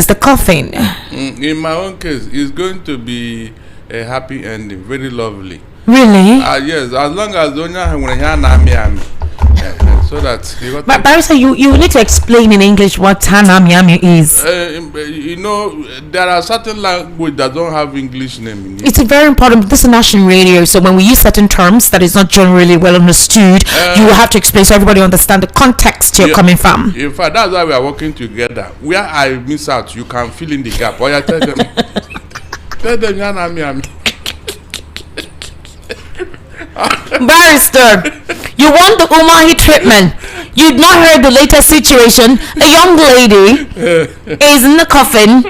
the coffin? In my own case, it's going to be a happy ending, very lovely. Really? Yes, as long as Donya when Miami. So that but Barrister, you need to explain in English what Hanamiami is. There are certain language that don't have English name in it. It's very important. This is national radio, so when we use certain terms that is not generally well understood, you will have to explain so everybody understand the context you're coming from. In fact, that's why we are working together. Where I miss out, you can fill in the gap. Or you tell them Hanamiami. Barrister, you want the Umahi treatment. You've not heard the latest situation. A young lady is in the coffin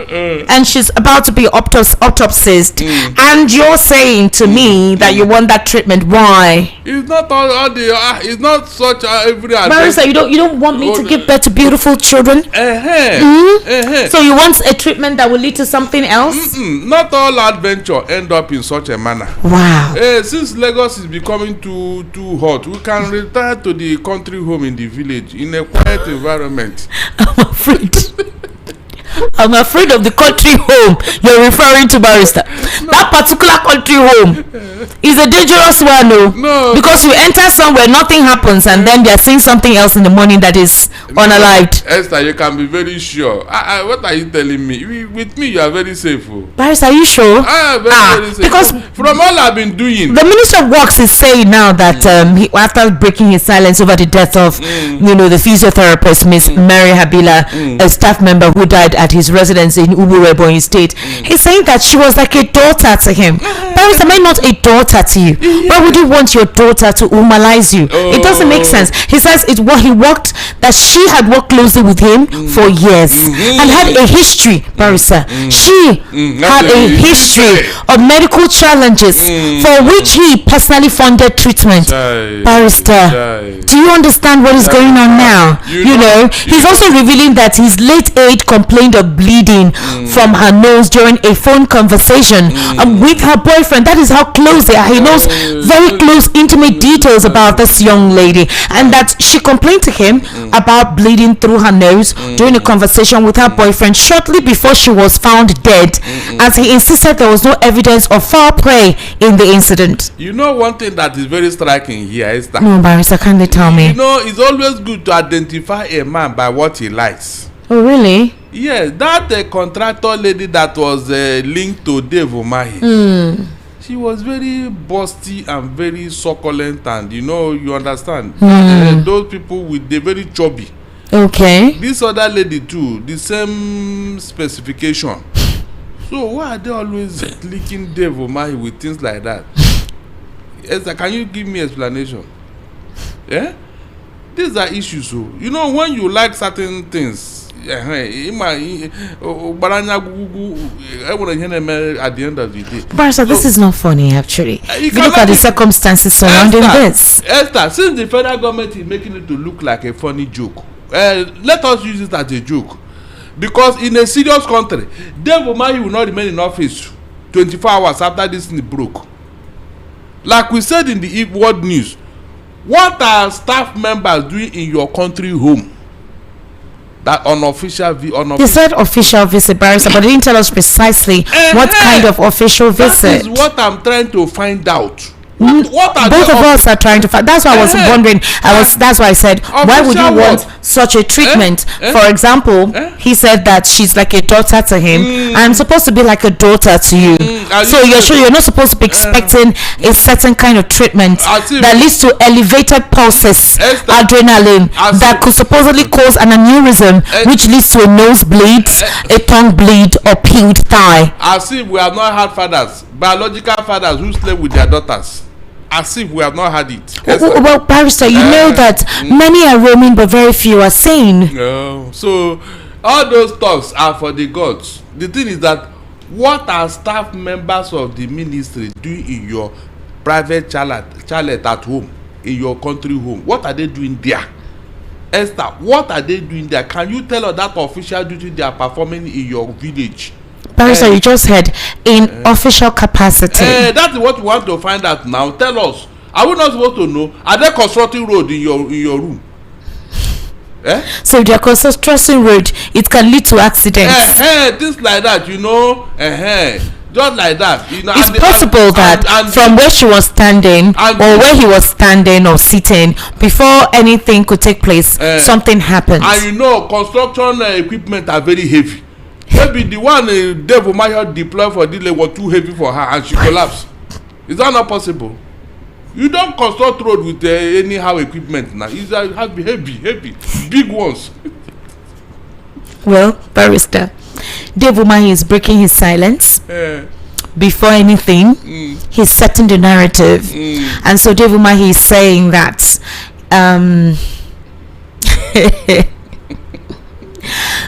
and she's about to be autopsied, and you're saying to me that you want that treatment. Why? It's not all the. It's not such every. Barrister, you don't want me to give birth to beautiful children. So you want a treatment that will lead to something else? Not all adventure end up in such a manner. Wow. Since Lagos is becoming too hot, we can retire to the country home in the village in a quiet environment. I'm afraid of the country home you're referring to, Barrister. No. That particular country home is a dangerous one, no. Because you enter somewhere, nothing happens, and then they're saying something else in the morning that is unalived. Esther, you can be very sure. What are you telling me? With me, you are very safe. Barrister, are you sure? Very safe. Because from all I've been doing, the Minister of Works is saying now that after breaking his silence over the death of the physiotherapist Miss Mary Habila, a staff member who died at his residence in Uburebo in State, he's saying that she was like a daughter to him. Barrister, am I not a daughter to you? Why would you want your daughter to humanize you? It doesn't make sense. He says that she had worked closely with him for years and had a history, Barrister. She had a history of medical challenges for which he personally funded treatment. Barrister, do you understand what is going on now? He's also revealing that his late aide complained of bleeding from her nose during a phone conversation with her boyfriend. That is how close they are. He knows very close, intimate details about this young lady, and that she complained to him about bleeding through her nose during a conversation with her boyfriend shortly before she was found dead, as he insisted there was no evidence of foul play in the incident. One thing that is very striking here is that Barrister, can they tell me? It's always good to identify a man by what he likes. Oh, really? Yes, that contractor lady that was linked to Dave Umahi. She was very busty and very succulent, and you understand. Those people they're very chubby. Okay. This other lady too, the same specification. So why are they always linking Dave Umahi with things like that? Esther, can you give me explanation? Yeah, these are issues. So when you like certain things. At the end of the day, Barrister, this is not funny actually. If you look at the circumstances surrounding this. Esther, since the federal government is making it to look like a funny joke, let us use it as a joke, because in a serious country, Dave Umahi will not remain in office 24 hours after this thing broke. Like we said in the World News, what are staff members doing in your country home? That unofficial They said official visit, Barrister, but they didn't tell us precisely what kind of official visit. That is what I'm trying to find out. What are both of us are trying to find. That's why I was wondering. That's why I said, why would you want such a treatment? For example, he said that she's like a daughter to him. I'm supposed to be like a daughter to you. So you're sure you're not supposed to be expecting a certain kind of treatment that leads to elevated pulses, adrenaline, that could supposedly cause an aneurysm, which leads to a nosebleed, a tongue bleed, or peeled thigh. As if we have not had fathers, biological fathers who slept with their daughters. As if we have not had it. Well, Barrister, you know that many are roaming but very few are sane. So all those talks are for the gods. The thing is that what are staff members of the ministry doing in your private chalet at home, in your country home? What are they doing there? Esther, what are they doing there? Can you tell us that official duty they are performing in your village? Barrister, you just said in official capacity. That is what we want to find out now. Tell us. Are we not supposed to know? Are they constructing road in your room? So if they are crossing road, it can lead to accidents. Things like that, just like that, It's possible that from where she was standing, or where he was standing or sitting, before anything could take place, something happened. And construction equipment are very heavy. Maybe the one Dave Umahi deployed for delay was too heavy for her and she collapsed. Is that not possible? You don't construct road with anyhow equipment now. It has to be heavy, big ones. Well, barrister, Dave Umahi is breaking his silence. Before anything, he's setting the narrative. And so Dave Umahi is saying that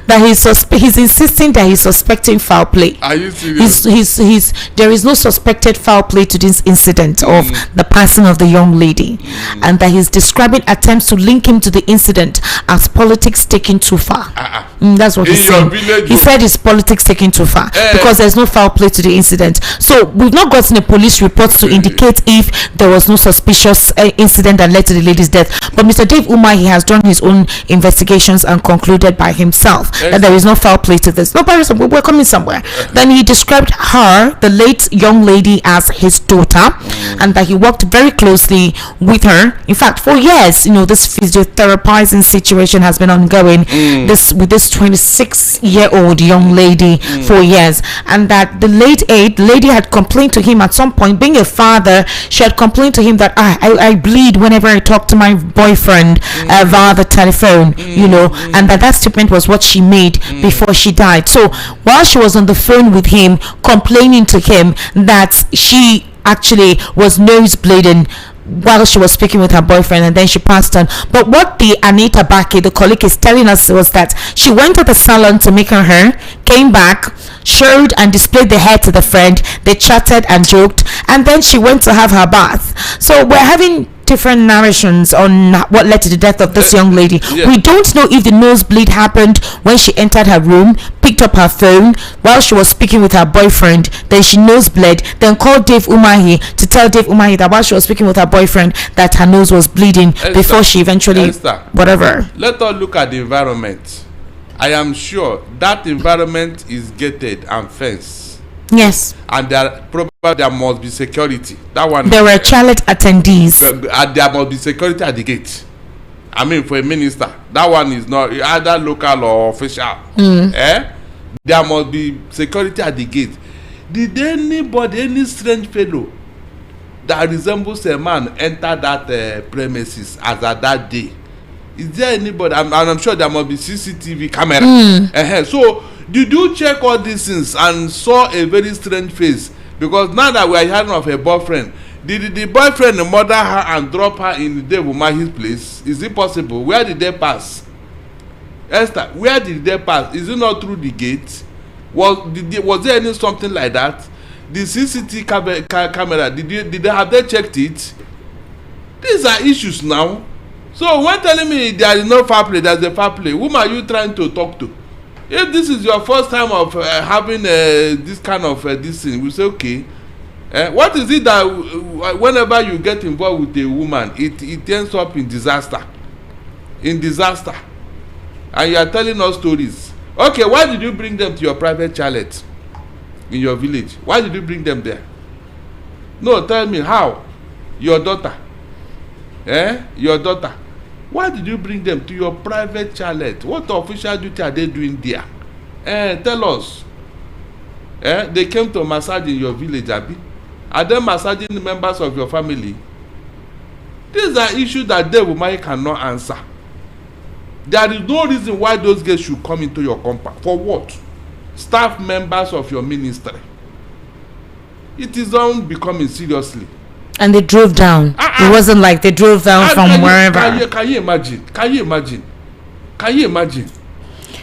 that he's insisting that he's suspecting foul play. Are you serious? There is no suspected foul play to this incident of the passing of the young lady, and that he's describing attempts to link him to the incident as politics taking too far. That's what he's saying. He said it's politics taking too far because there's no foul play to the incident. So we've not gotten a police report to indicate if there was no suspicious incident that led to the lady's death. But Mr. Dave Umahi has done his own investigations and concluded by himself that there is no foul play to this. No, we're coming somewhere. Then he described her, the late young lady, as his daughter, and that he worked very closely with her. In fact, for years, this physiotherapizing situation has been ongoing. With this 26-year-old young lady for years, and that the lady had complained to him at some point. Being a father, she had complained to him that I bleed whenever I talk to my boyfriend via the telephone, and that statement was what she made before she died. So while she was on the phone with him, complaining to him that she actually was nose bleeding while she was speaking with her boyfriend, and then she passed on. But what the Anita Baki, the colleague, is telling us was that she went to the salon to make her hair, came back, showed and displayed the hair to the friend, they chatted and joked, and then she went to have her bath. So we're having different narrations on what led to the death of this young lady. We don't know if the nosebleed happened when she entered her room, picked up her phone while she was speaking with her boyfriend, then she nosebled, then called Dave Umahi to tell Dave Umahi that while she was speaking with her boyfriend that her nose was bleeding before she eventually whatever. Let us look at the environment. I am sure that environment is gated and fenced. Yes. And there must be security. That one. There were chalet attendees. There must be security at the gate. I mean, for a minister, that one is not either local or official. There must be security at the gate. Did any strange fellow that resembles a man enter that premises as at that day? Is there anybody? I'm sure there must be CCTV camera. So did you check all these things and saw a very strange face? Because now that we are hearing of a boyfriend, did the boyfriend murder her and drop her in Dave Umahi's place? Is it possible? Where did they pass? Esther, where did they pass? Is it not through the gate? Was there any something like that? The CCTV camera, did they checked it? These are issues now. So when telling me there is no foul play, there's a foul play, whom are you trying to talk to? If this is your first time of having this kind of this thing, we say okay. What is it that whenever you get involved with a woman, it ends up in disaster? And you are telling us stories. Okay, why did you bring them to your private chalet in your village? Why did you bring them there? No, tell me how. Your daughter. Your daughter. Why did you bring them to your private chalet? What official duty are they doing there? Tell us. They came to massage in your village, Abi. Are they massaging the members of your family? These are issues that Dave Umahi cannot answer. There is no reason why those girls should come into your compound. For what? Staff members of your ministry. It is on becoming seriously. And they drove down. It wasn't like they drove down from wherever. Can you imagine?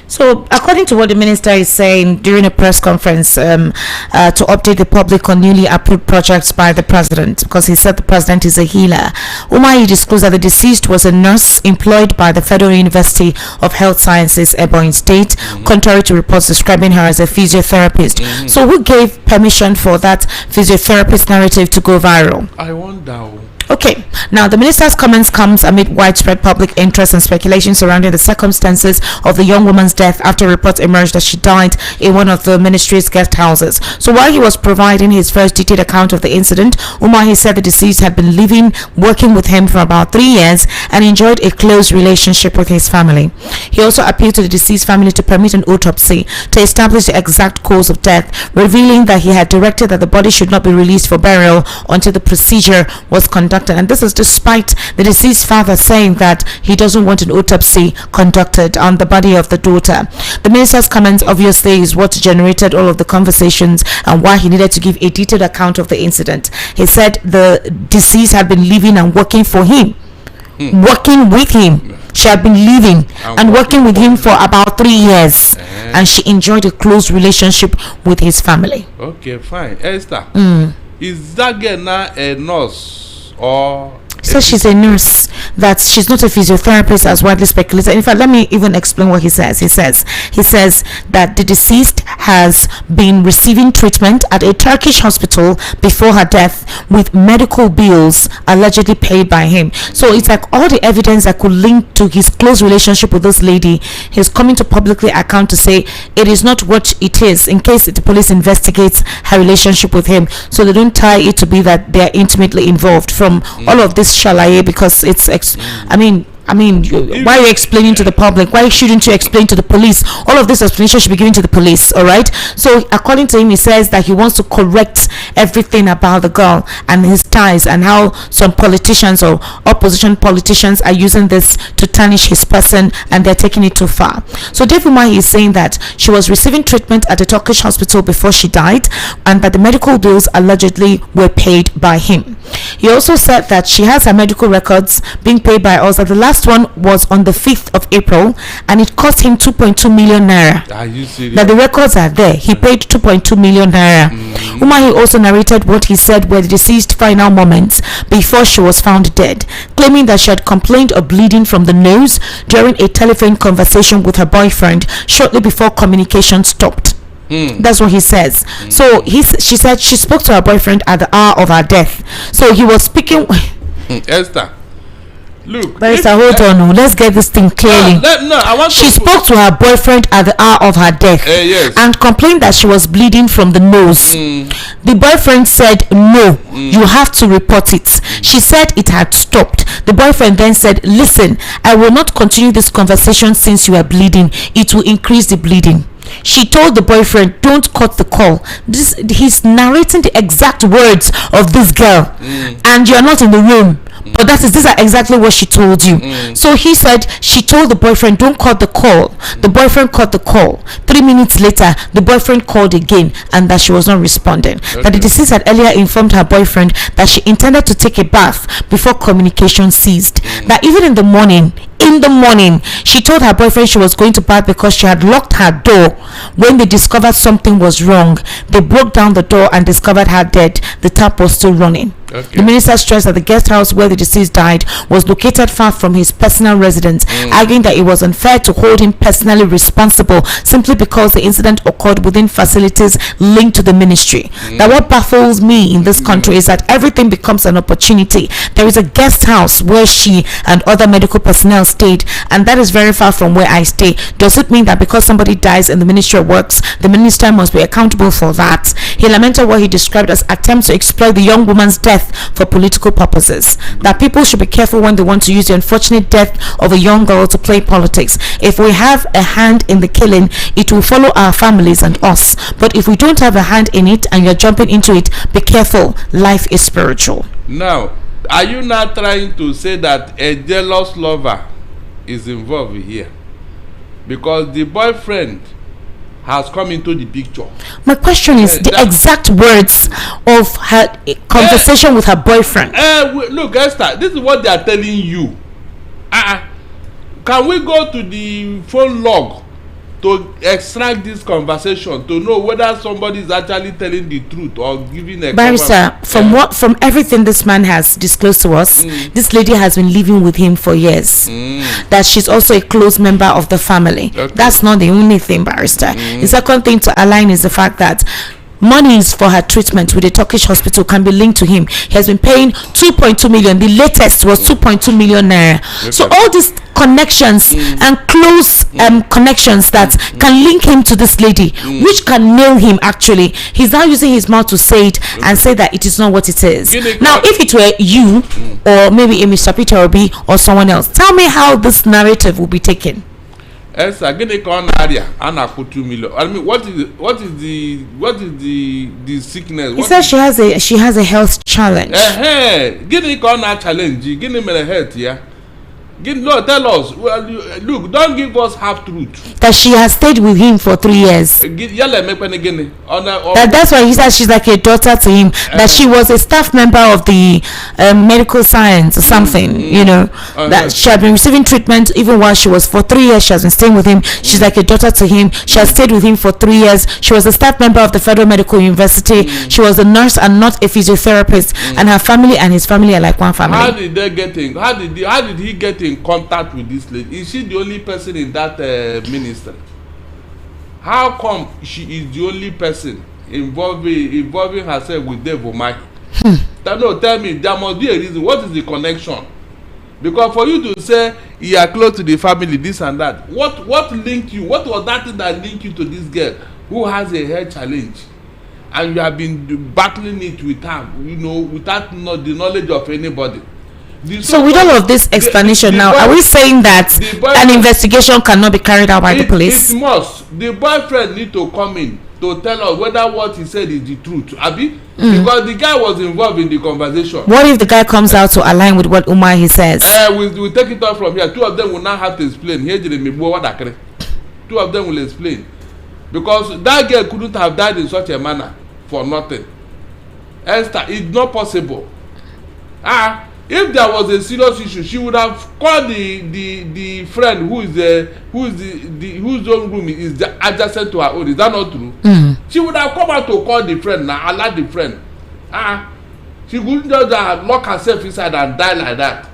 So, according to what the minister is saying during a press conference to update the public on newly approved projects by the president, because he said the president is a healer, Umahi disclosed that the deceased was a nurse employed by the Federal University of Health Sciences, Ebonyi State, contrary to reports describing her as a physiotherapist. So, who gave permission for that physiotherapist narrative to go viral? I wonder. Okay, now the minister's comments comes amid widespread public interest and speculation surrounding the circumstances of the young woman's death after reports emerged that she died in one of the ministry's guest houses. So while he was providing his first detailed account of the incident, Umahi said the deceased had been working with him for about 3 years and enjoyed a close relationship with his family. He also appealed to the deceased family to permit an autopsy to establish the exact cause of death, revealing that he had directed that the body should not be released for burial until the procedure was conducted. And this is despite the deceased father saying that he doesn't want an autopsy conducted on the body of the daughter. The minister's comments obviously is what generated all of the conversations and why he needed to give a detailed account of the incident. He said the deceased had been living and working for him, working with him. She had been living and working with him for about 3 years, and she enjoyed a close relationship with his family. Okay, fine. Esther, is that girl now a nurse? Or so she's a nurse, that she's not a physiotherapist as widely speculated. In fact, let me even explain what he says. He says that the deceased has been receiving treatment at a Turkish hospital before her death with medical bills allegedly paid by him. So it's like all the evidence that could link to his close relationship with this lady, he's coming to publicly account to say it is not what it is, in case the police investigates her relationship with him, so they don't tie it to be that they're intimately involved from all of this shalaye, because it's why are you explaining to the public? Why shouldn't you explain to the police? All of this explanation should be given to the police, all right? So according to him, he says that he wants to correct everything about the girl and his ties, and how some politicians or opposition politicians are using this to tarnish his person, and they're taking it too far. So Dave Umahi is saying that she was receiving treatment at a Turkish hospital before she died, and that the medical bills allegedly were paid by him. He also said that she has her medical records being paid by us, that the last one was on the 5th of April and it cost him 2.2 million naira. Are you serious? That the records are there. He paid 2.2 million naira. Umahi also narrated what he said were the deceased final moments before she was found dead, claiming that she had complained of bleeding from the nose during a telephone conversation with her boyfriend shortly before communication stopped. That's what he says. So she said she spoke to her boyfriend at the hour of her death. So he was speaking. Esther, look. Barrister, hold on. Let's get this thing clearly. She spoke to her boyfriend at the hour of her death, yes, and complained that she was bleeding from the nose. The boyfriend said, no, you have to report it. She said it had stopped. The boyfriend then said, listen, I will not continue this conversation since you are bleeding. It will increase the bleeding. She told the boyfriend, don't cut the call. He's narrating the exact words of this girl, and you're not in the room. But these are exactly what she told you. So he said she told the boyfriend, don't cut the call. The boyfriend cut the call. 3 minutes later, the boyfriend called again, and that she was not responding. Okay. That the deceased had earlier informed her boyfriend that she intended to take a bath before communication ceased. That even in the morning, she told her boyfriend she was going to bath because she had locked her door. When they discovered something was wrong, they broke down the door and discovered her dead. The tap was still running. Okay. The minister stressed that the guest house where the deceased died was located far from his personal residence, arguing that it was unfair to hold him personally responsible simply because the incident occurred within facilities linked to the ministry. That what baffles me in this country is that everything becomes an opportunity. There is a guest house where she and other medical personnel stayed, and that is very far from where I stay. Does it mean that because somebody dies in the Ministry of Works, the minister must be accountable for that? He lamented what he described as attempts to exploit the young woman's death for political purposes. That people should be careful when they want to use the unfortunate death of a young girl to play politics. If we have a hand in the killing, it will follow our families and us. But if we don't have a hand in it and you're jumping into it, be careful. Life is spiritual. Now, are you not trying to say that a jealous lover is involved here? Because the boyfriend has come into the picture. My question is the exact words of her conversation with her boyfriend. Look, Esther, this is what they are telling you. Can we go to the phone log to extract this conversation to know whether somebody is actually telling the truth or giving a Barrister, from everything this man has disclosed to us, this lady has been living with him for years. That she's also a close member of the family. Okay. That's not the only thing, Barrister. The second thing to align is the fact that monies for her treatment with a Turkish hospital can be linked to him. He has been paying 2.2 million. The latest was 2.2 million naira. So all these connections and close connections that can link him to this lady, which can nail him. Actually, he's now using his mouth to say it and say that it is not what it is. Now, if it were you or maybe a Mr. Peter Obi or someone else, tell me how this narrative will be taken. Yes, again, area and I put 2 million. I mean, what is the sickness? He says she has a health challenge. Guinea corner challenge. Guinea me health, yeah. No, tell us. Well, look, don't give us half truth. That she has stayed with him for 3 years. That's why he said she's like a daughter to him. That she was a staff member of the medical science or something. You know, that she had been receiving treatment even while she was for 3 years. She has been staying with him. She's like a daughter to him. She has stayed with him for 3 years. She was a staff member of the Federal Medical University. She was a nurse and not a physiotherapist. And her family and his family are like one family. How did they get in? How did he get in contact with this lady? Is she the only person in that ministry? How come she is the only person involving herself with Dave Umahi? No, tell me, there must be a reason. What is the connection? Because for you to say you are close to the family, this and that, what linked you? What was that thing that linked you to this girl who has a health challenge, and you have been battling it with her, you know, without the knowledge of anybody? So with all of this explanation now, are we saying that an investigation cannot be carried out by the police? It must. The boyfriend need to come in to tell us whether what he said is the truth, Abi. Because the guy was involved in the conversation. What if the guy comes out to align with what Umahi says? We'll take it off from here. Two of them will now have to explain. Two of them will explain. Because that girl couldn't have died in such a manner for nothing. Esther, it's not possible. If there was a serious issue, she would have called the friend whose own room is adjacent to her own. Is that not true? She would have come out to call the friend now, alert the friend. She couldn't just lock herself inside and die like that.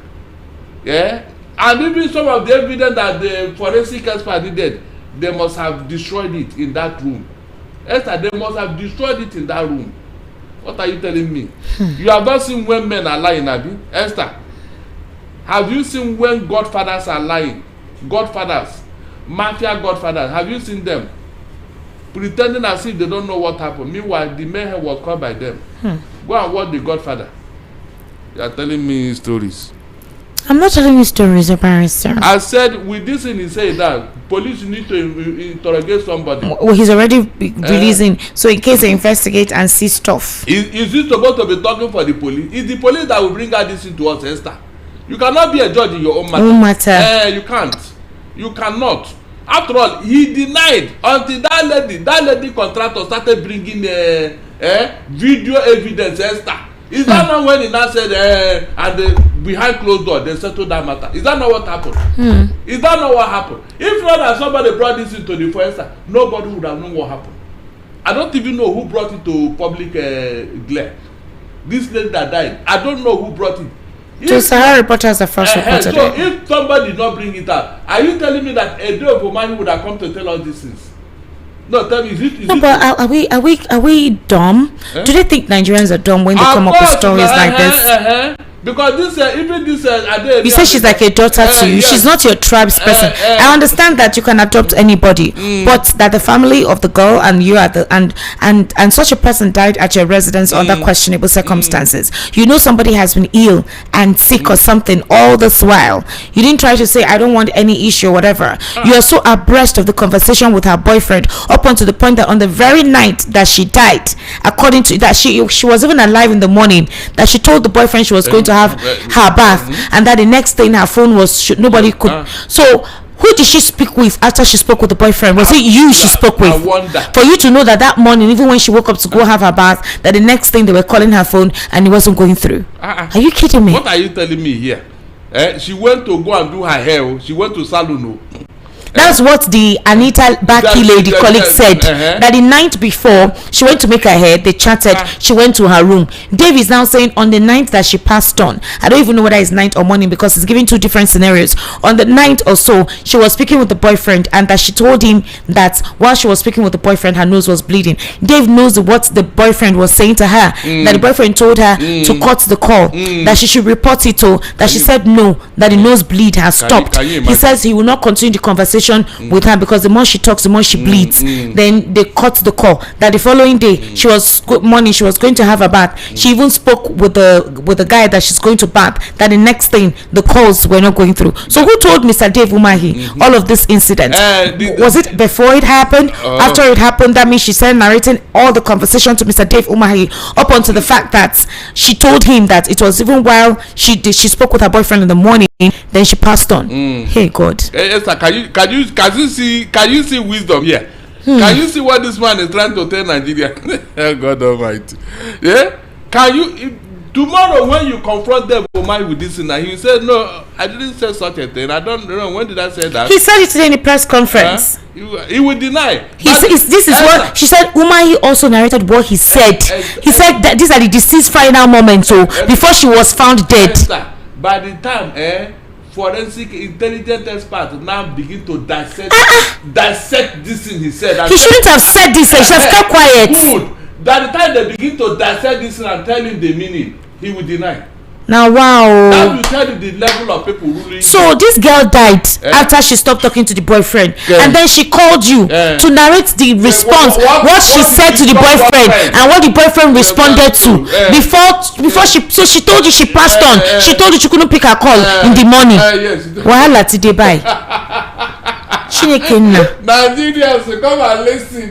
Yeah, and even some of the evidence that the forensic expert needed, they must have destroyed it in that room. Esther, they must have destroyed it in that room. What are you telling me? You have not seen when men are lying, Abi? Esther, have you seen when godfathers are lying? Godfathers, mafia godfathers, have you seen them? Pretending as if they don't know what happened. Meanwhile, the mayhem was caused by them. Go and watch the Godfather. You are telling me stories. I'm not telling you stories, barrister. I said, with this thing he said that police need to interrogate somebody. Well, he's already releasing, so in case they investigate and see stuff. Is he supposed to be talking for the police? It's the police that will bring out this into us, Esther. You cannot be a judge in your own matter. You can't. You cannot. After all, he denied until that lady contractor started bringing video evidence, Esther. Is that not when he now said and behind closed door they settled that matter? Is that not what happened? Is that not what happened? If not that somebody brought this into the forest, nobody would have known what happened. I don't even know who brought it to public glare. This lady that died, I don't know who brought it. So Sahara reporters are first reported. So if somebody did not bring it out, are you telling me that a day of Omani would have come to tell us these things? No, tell me, is it but are we dumb? Do they think Nigerians are dumb when they come up with stories like this? Because this even this you say she's like a daughter to you. Yes. She's not your tribe's person. I understand that you can adopt anybody, but that the family of the girl and you are and such a person died at your residence under questionable circumstances. You know somebody has been ill and sick or something all this while. You didn't try to say I don't want any issue or whatever. You are so abreast of the conversation with her boyfriend up until the point that on the very night that she died, according to that she was even alive in the morning, that she told the boyfriend she was going to have her bath, and that the next thing her phone was nobody could. So who did she speak with after she spoke with the boyfriend? Was it you she spoke with? I wonder. For you to know that morning, even when she woke up to go have her bath, that the next thing they were calling her phone and it wasn't going through. Are you kidding me? What are you telling me here? She went to go and do her hair. She went to salon. That's what the Anita Baki lady colleague said. That the night before she went to make her hair, they chatted. She went to her room. Dave is now saying on the night that she passed on, I don't even know whether it's night or morning because it's giving two different scenarios. On the night or so, she was speaking with the boyfriend, and that she told him that while she was speaking with the boyfriend, her nose was bleeding. Dave knows what the boyfriend was saying to her. That the boyfriend told her to cut the call, that she should report it to. That she said no, that the nose bleed has stopped. He says he will not continue the conversation with her because the more she talks, the more she bleeds. Then they cut the call. That the following day, she was going to have a bath. She even spoke with the guy that she's going to bath. That the next thing, the calls were not going through. So who told Mr. Dave Umahi all of this incident? Was it before it happened? After it happened? That means she started narrating all the conversation to Mr. Dave Umahi up onto the fact that she told him that it was even while she spoke with her boyfriend in the morning, then she passed on. Hey God. Esther, can you see wisdom here? Can you see what this man is trying to tell Nigeria? God Almighty. Yeah? Can you tomorrow when you confront them with this thing, and he said, no, I didn't say such a thing. I don't know. When did I say that? He said it today in the press conference. He would deny. This is what she said. Umahi also narrated what he said. He said that these are the deceased final moments. So before she was found dead. By the time forensic intelligence experts now begin to dissect this thing he said. He shouldn't have said this. He should have kept quiet. Good. By the time they begin to dissect this thing and tell him the meaning, he will deny. Now, wow. That will tell you the level of people ruling. So this girl died after she stopped talking to the boyfriend, and then she called you to narrate the response, what she said to the boyfriend, and what the boyfriend responded to. Before she told you she passed on. She told you she couldn't pick her call in the morning. Wahala today, bye. Nigerians, come and listen.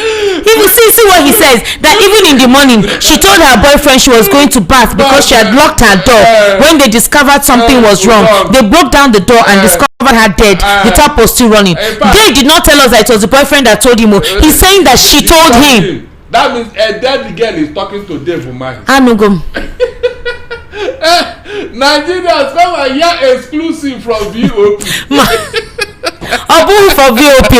Even see what he says, that even in the morning she told her boyfriend she was going to bath because she had locked her door. When they discovered something was wrong, they broke down the door and discovered her dead. The tap was still running. They did not tell us that it was the boyfriend that told him. He's saying that she told him. That means a dead girl is talking to Dave Umahi. Anugum. Nigerians, come and hear exclusive from VOP. Obu for VOP.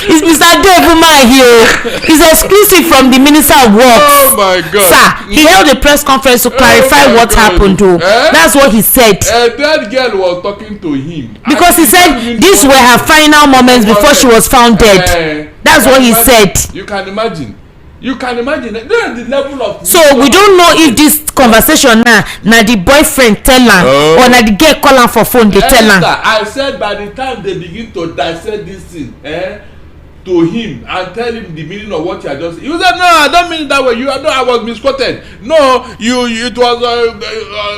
It's Mr. Dave Umahi. He's exclusive from the Minister of Works. Oh my God. Sir, he held a press conference to clarify what happened though. That's what he said. A dead girl was talking to him. Because he said these were her final moments before she was found dead. That's what he said. You can imagine. The level of. So we don't know if this conversation now the boyfriend tell her or na the girl call her for phone they tell her. I said by the time they begin to dissect this thing to him and tell him the meaning of what you are just. You said no, I don't mean it that way. I was misquoted. No, it was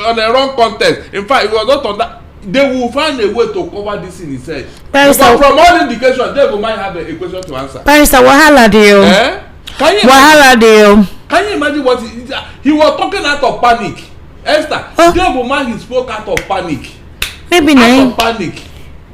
on a wrong context. In fact, it was not on that. They will find a way to cover this in his head. But from all indications, they might have a question to answer. Barrister, wahala dey. Can you imagine what he was talking out of panic? Esther, Dave Umahi spoke out of panic. Maybe nine.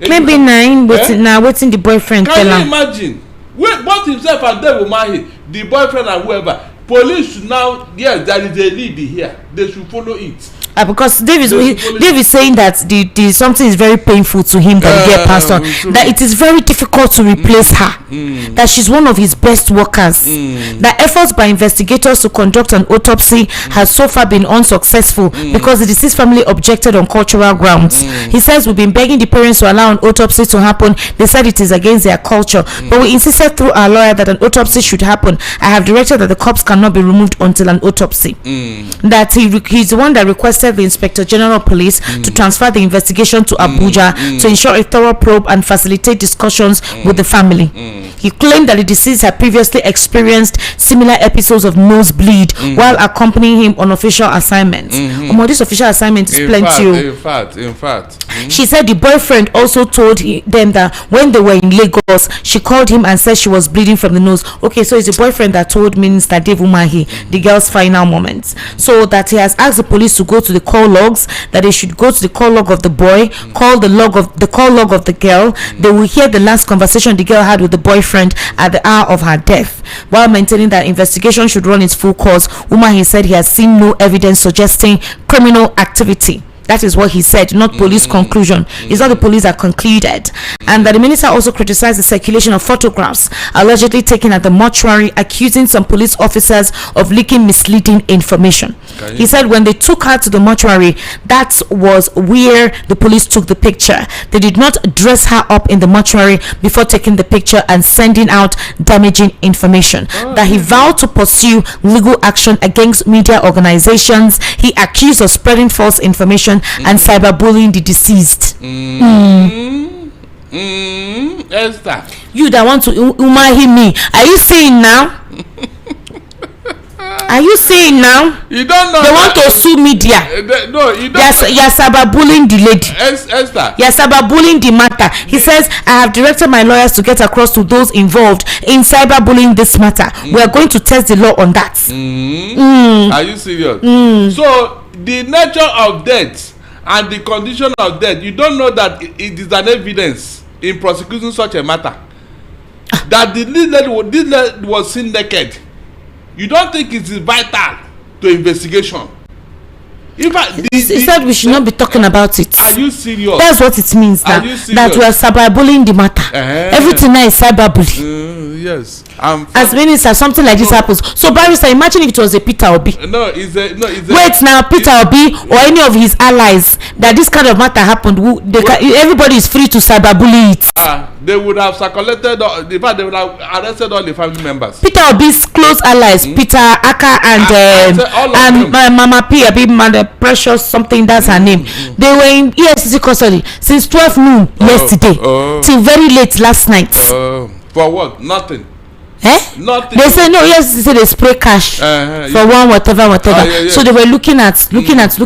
Maybe nine, but now waiting the boyfriend tell him. Can you imagine? Both himself and Dave Umahi, the boyfriend and whoever, police should now, yes, there is a lead here. They should follow it. Because Dave is saying that the something is very painful to him that he get passed on. That it is very difficult to replace her. That she's one of his best workers. That efforts by investigators to conduct an autopsy has so far been unsuccessful because the deceased family objected on cultural grounds. He says we've been begging the parents to allow an autopsy to happen. They said it is against their culture. But we insisted through our lawyer that an autopsy should happen. I have directed that the corpse cannot be removed until an autopsy. That he's the one that requested the Inspector General Police to transfer the investigation to Abuja to ensure a thorough probe and facilitate discussions with the family. He claimed that the deceased had previously experienced similar episodes of nosebleed while accompanying him on official assignments. This official assignment is plenty. In fact. She said the boyfriend also told them that when they were in Lagos, she called him and said she was bleeding from the nose. Okay, so it's the boyfriend that told Minister Dave Umahi the girl's final moments. So that he has asked the police to go to the call logs, that they should go to the call log of the boy, call log of the girl. They will hear the last conversation the girl had with the boyfriend at the hour of her death. While maintaining that investigation should run its full course, Umahi said he has seen no evidence suggesting criminal activity. That is what he said, not police conclusion. It's not the police that concluded. And that the minister also criticized the circulation of photographs allegedly taken at the mortuary, accusing some police officers of leaking misleading information. He said when they took her to the mortuary, that was where the police took the picture. They did not dress her up in the mortuary before taking the picture and sending out damaging information. That he vowed to pursue legal action against media organizations he accused of spreading false information and cyberbullying the deceased. Esther, you that want to umahi me, are you seeing now? Are you saying now? You don't know. They want to sue media. No, you don't. You're cyberbullying the lady. Esther. You're cyberbullying the matter. He says, I have directed my lawyers to get across to those involved in cyberbullying this matter. We are going to test the law on that. Are you serious? So, the nature of death and the condition of death, you don't know that it is an evidence in prosecuting such a matter. That this lady was seen naked. You don't think it is vital to investigation? He said we should not be talking about it. Are you serious? That's what it means now. That we are cyberbullying the matter. Everything now is cyberbullying. Yes. As minister, something like this happens. So barrister, imagine if it was a Peter Obi. Wait now, Peter Obi or any of his allies that this kind of matter happened. Everybody is free to cyberbully it. They would have circulated. In fact, they would have arrested all the family members. Peter Obi's close allies, Peter Aka and Mama P, Mother Precious, something that's her name. They were in EFCC custody since 12 noon yesterday till very late last night. For what? Nothing. Nothing. They say no. Yes, they say they spray cash for one whatever. So they were looking at. They kept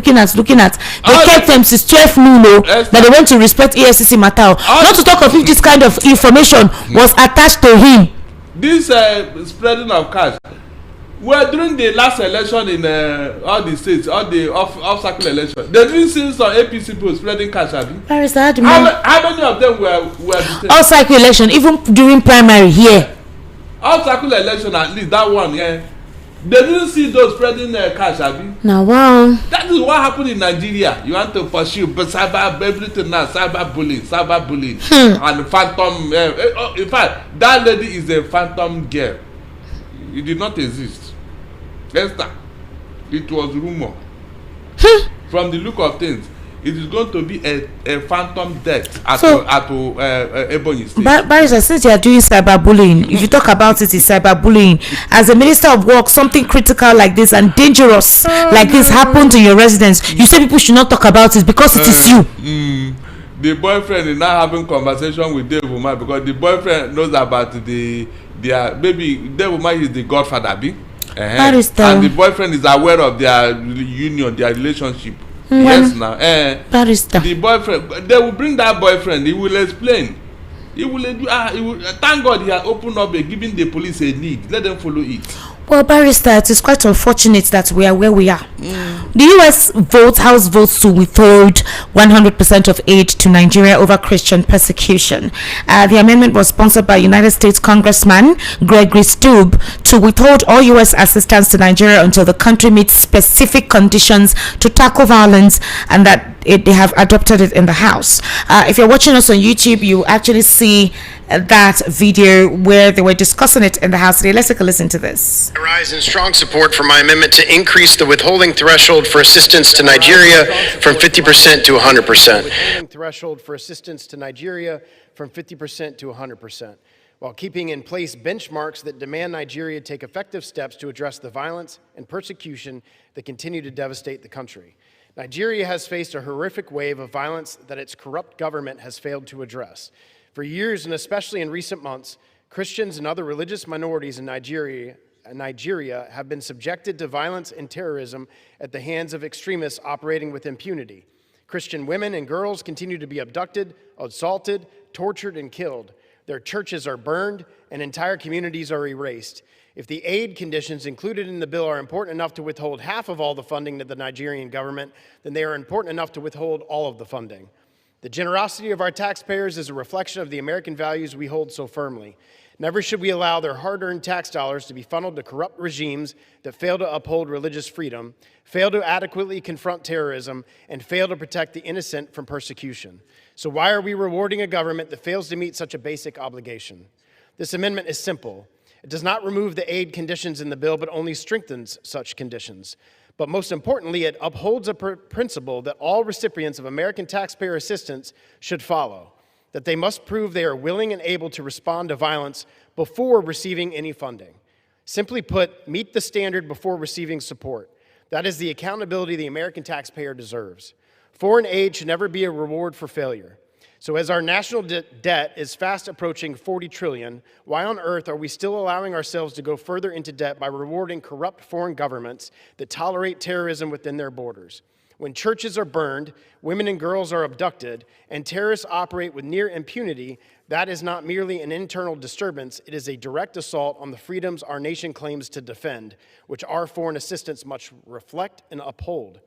them since 12 noon. That they went to respect EFCC matter. Not to talk of if this kind of information was attached to him. This spreading of cash. Well, during the last election in all the states, all the off-cycle election, they didn't see some APC people spreading cash. How many of them were the same? Off-cycle election, even during primary here. Off-cycle election, at least that one, They didn't see those spreading cash, Now, wow. That is what happened in Nigeria. You want to pursue everything now, cyberbullying, and phantom. In fact, that lady is a phantom girl. It did not exist. Esther, it was rumor. From the look of things, it is going to be a phantom death at Ebonyi State. Barrister, since you are doing cyberbullying, if you talk about it, it's cyberbullying. As a minister of work, something critical like this and dangerous like this happened to your residence. You say people should not talk about it because it is you. The boyfriend is now having conversation with Dave Umar because the boyfriend knows about their baby. Dave Umar is the godfather, and the boyfriend is aware of their union, their relationship. Yes, now. The boyfriend, they will bring that boyfriend. He will explain. He will. Thank God he has opened up, giving the police a need. Let them follow it. Well, Barrister, it is quite unfortunate that we are where we are. The U.S. House votes to withhold 100% of aid to Nigeria over Christian persecution. The amendment was sponsored by United States Congressman Gregory Stubb to withhold all U.S. assistance to Nigeria until the country meets specific conditions to tackle violence, and that they have adopted it in the House. If you're watching us on YouTube, you actually see that video where they were discussing it in the House today. Let's take a listen to this. I rise in strong support for my amendment to increase the withholding threshold for assistance to Nigeria from 50% to 100%. Threshold for assistance to Nigeria from 50% to 100%, while keeping in place benchmarks that demand Nigeria take effective steps to address the violence and persecution that continue to devastate the country. Nigeria has faced a horrific wave of violence that its corrupt government has failed to address. For years, and especially in recent months, Christians and other religious minorities in Nigeria have been subjected to violence and terrorism at the hands of extremists operating with impunity. Christian women and girls continue to be abducted, assaulted, tortured, and killed. Their churches are burned, and entire communities are erased. If the aid conditions included in the bill are important enough to withhold half of all the funding to the Nigerian government, then they are important enough to withhold all of the funding. The generosity of our taxpayers is a reflection of the American values we hold so firmly. Never should we allow their hard-earned tax dollars to be funneled to corrupt regimes that fail to uphold religious freedom, fail to adequately confront terrorism, and fail to protect the innocent from persecution. So why are we rewarding a government that fails to meet such a basic obligation? This amendment is simple. It does not remove the aid conditions in the bill, but only strengthens such conditions. But most importantly, it upholds a principle that all recipients of American taxpayer assistance should follow, that they must prove they are willing and able to respond to violence before receiving any funding. Simply put, meet the standard before receiving support. That is the accountability the American taxpayer deserves. Foreign aid should never be a reward for failure. So as our national debt is fast approaching $40 trillion, why on earth are we still allowing ourselves to go further into debt by rewarding corrupt foreign governments that tolerate terrorism within their borders? When churches are burned, women and girls are abducted, and terrorists operate with near impunity, that is not merely an internal disturbance, it is a direct assault on the freedoms our nation claims to defend, which our foreign assistance must reflect and uphold.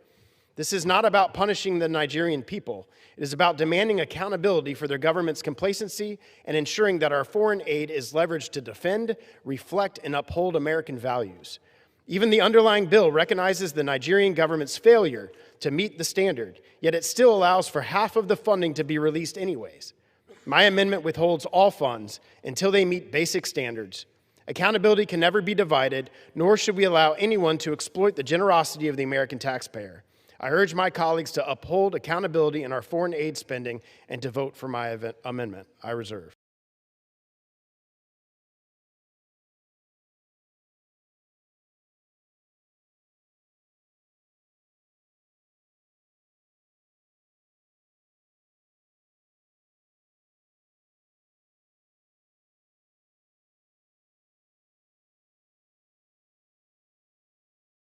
This is not about punishing the Nigerian people. It is about demanding accountability for their government's complacency and ensuring that our foreign aid is leveraged to defend, reflect, and uphold American values. Even the underlying bill recognizes the Nigerian government's failure to meet the standard, yet it still allows for half of the funding to be released anyways. My amendment withholds all funds until they meet basic standards. Accountability can never be divided, nor should we allow anyone to exploit the generosity of the American taxpayer. I urge my colleagues to uphold accountability in our foreign aid spending and to vote for my amendment. I reserve.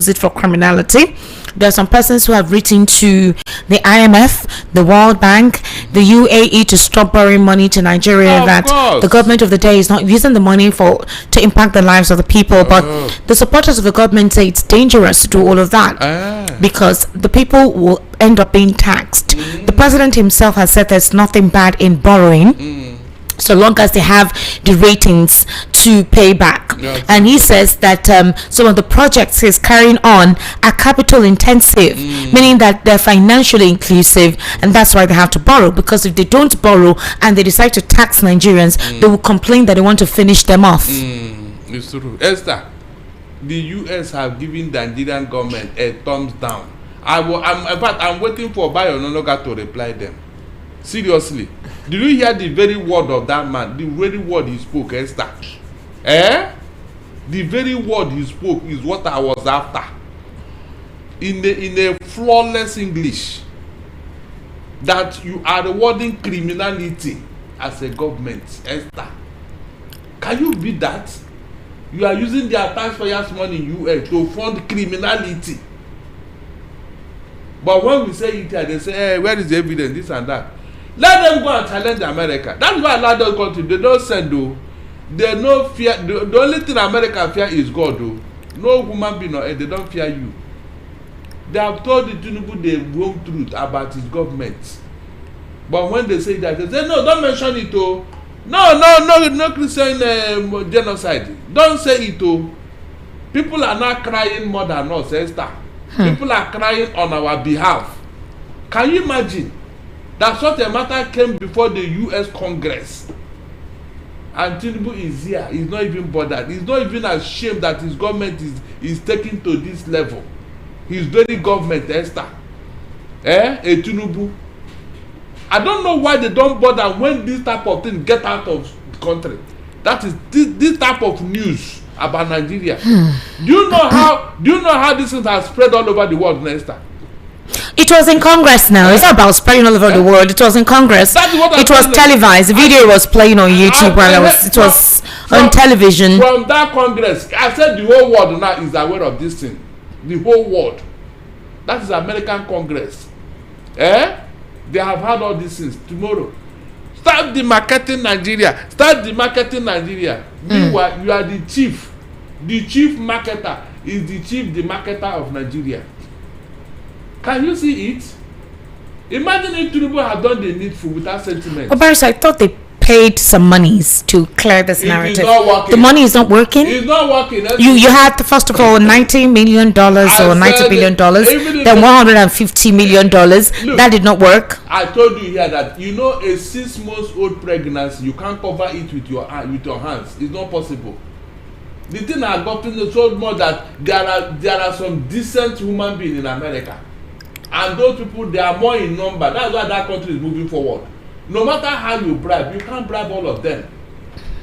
It for criminality. There are some persons who have written to the IMF, the World Bank, the UAE to stop borrowing money to Nigeria, that the government of the day is not using the money to impact the lives of the people. But the supporters of the government say it's dangerous to do all of that because the people will end up being taxed. The president himself has said there's nothing bad in borrowing, so long as they have the ratings to pay back. And he says that some of the projects he's carrying on are capital intensive, meaning that they're financially inclusive, and that's why they have to borrow, because if they don't borrow and they decide to tax Nigerians, they will complain that they want to finish them off. It's true. Esther, the US have given the Nigerian government a thumbs down. In fact, I'm waiting for Bayo Ononoga to reply them. Seriously. Did you hear the very word of that man? The very word he spoke, Esther. The very word he spoke is what I was after. In a flawless English. That you are rewarding criminality as a government, Esther. Can you beat that? You are using their taxpayers' money in US to fund criminality. But when we say it here, they say, hey, where is the evidence, this and that. Let them go and challenge America. That's why a lot of countries, they don't send, though. They no fear. The only thing America fear is God, though. No human being, they don't fear you. They have told the Tinubu the wrong truth about his government. But when they say that, they say, no, don't mention it, oh. No Christian genocide. Don't say it, oh. People are not crying more than us, Esther. People are crying on our behalf. Can you imagine that such a matter came before the US Congress? And Tinubu is here. He's not even bothered. He's not even ashamed that his government is taken to this level. His very government, Esther. A Tinubu. I don't know why they don't bother when this type of thing get out of the country. That is this type of news about Nigeria. Do you know how this thing has spread all over the world, Esther? It was in Congress now. It's not about spreading all over the world. It was in Congress. It was televised. The video was playing on YouTube while it was on television. From that Congress, I said the whole world now is aware of this thing. The whole world. That is American Congress. They have had all these things. Tomorrow, start demarketing Nigeria. Meanwhile, you are the chief. The chief marketer is the chief demarketer of Nigeria. Can you see it? Imagine if Tinubu had done the needful without sentiment. But Barris, I thought they paid some monies to clear this narrative. The money is not working. It's not working. You had first of all $90 million or $90 billion, then $150 million. Look, that did not work. I told you here that a 6 months old pregnancy, you can't cover it with your hands. It's not possible. The thing I got in the told more that there are some decent human beings in America, and those people, they are more in number. That's why that country is moving forward. No matter how you bribe, you can't bribe all of them.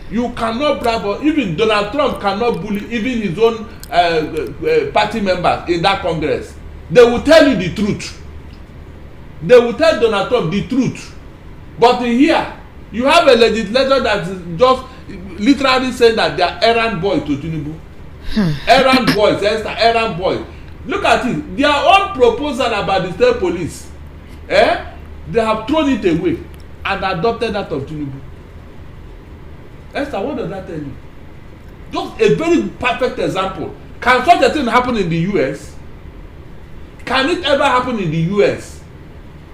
You cannot bribe. Even Donald Trump cannot bully even his own party members in that Congress. They will tell you the truth. They will tell Donald Trump the truth. But here, you have a legislator that is just literally saying that they are errand boys to Tinubu. Errand boys, errand boys. Look at it. Their own proposal about the state police, they have thrown it away and adopted that of Tinubu. Esther, what does that tell you? Just a very perfect example. Can such a thing happen in the US? Can it ever happen in the US?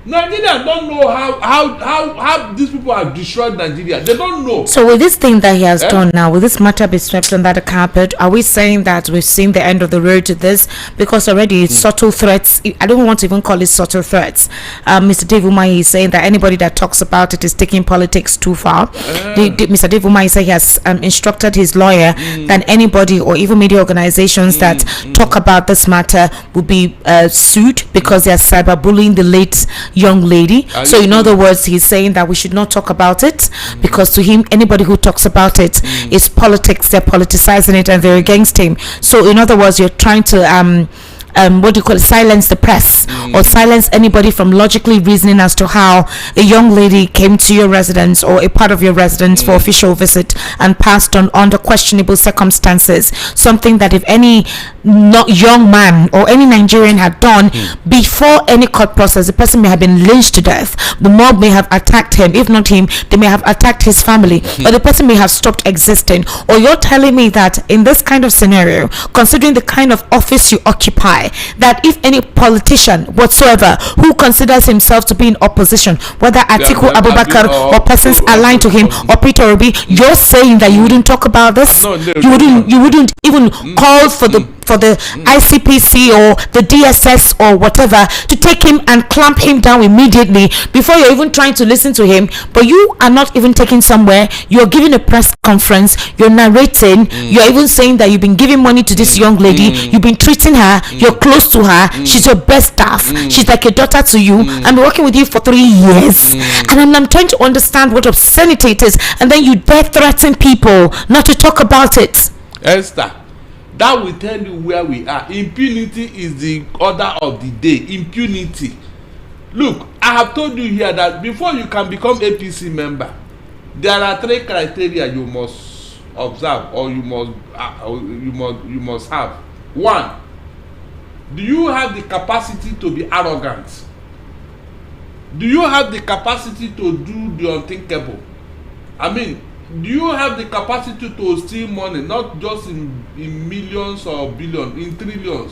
Nigerians don't know how these people have destroyed Nigeria. They don't know. So with this thing that he has done now, will this matter be swept under the carpet? Are we saying that we've seen the end of the road to this? Because already it's subtle threats. I don't want to even call it subtle threats. Mr. Dave Umahi is saying that anybody that talks about it is taking politics too far. Mr. Dave Umahi said he has instructed his lawyer that anybody or even media organizations that talk about this matter will be sued because they are cyberbullying the late young lady. So in other words, he's saying that we should not talk about it because to him, anybody who talks about it is politics. They're politicizing it and they're against him. So in other words, you're trying to silence the press or silence anybody from logically reasoning as to how a young lady came to your residence or a part of your residence for official visit and passed on under questionable circumstances, something that if any not young man or any Nigerian had done before any court process, the person may have been lynched to death. The mob may have attacked him. If not him, they may have attacked his family, or the person may have stopped existing. Or you're telling me that in this kind of scenario, considering the kind of office you occupy, that if any politician whatsoever who considers himself to be in opposition, whether Atiku Abubakar or persons aligned to him or Peter Obi, you're saying that you wouldn't talk about this? You wouldn't even call for the ICPC or the DSS or whatever to take him and clamp him down immediately before you're even trying to listen to him. But you are not even taken somewhere. You're giving a press conference, you're narrating, you're even saying that you've been giving money to this young lady, you've been treating her, you're close to her, she's your best staff, she's like a daughter to you, and been working with you for 3 years, and I'm trying to understand what obscenity it is, and then you dare threaten people not to talk about it. Esther, that will tell you where we are. Impunity is the order of the day. Impunity. Look, I have told you here that before you can become APC member, there are 3 criteria you must observe or you must have. 1, do you have the capacity to be arrogant? Do you have the capacity to do the unthinkable? I mean, do you have the capacity to steal money, not just in millions or billions, in trillions?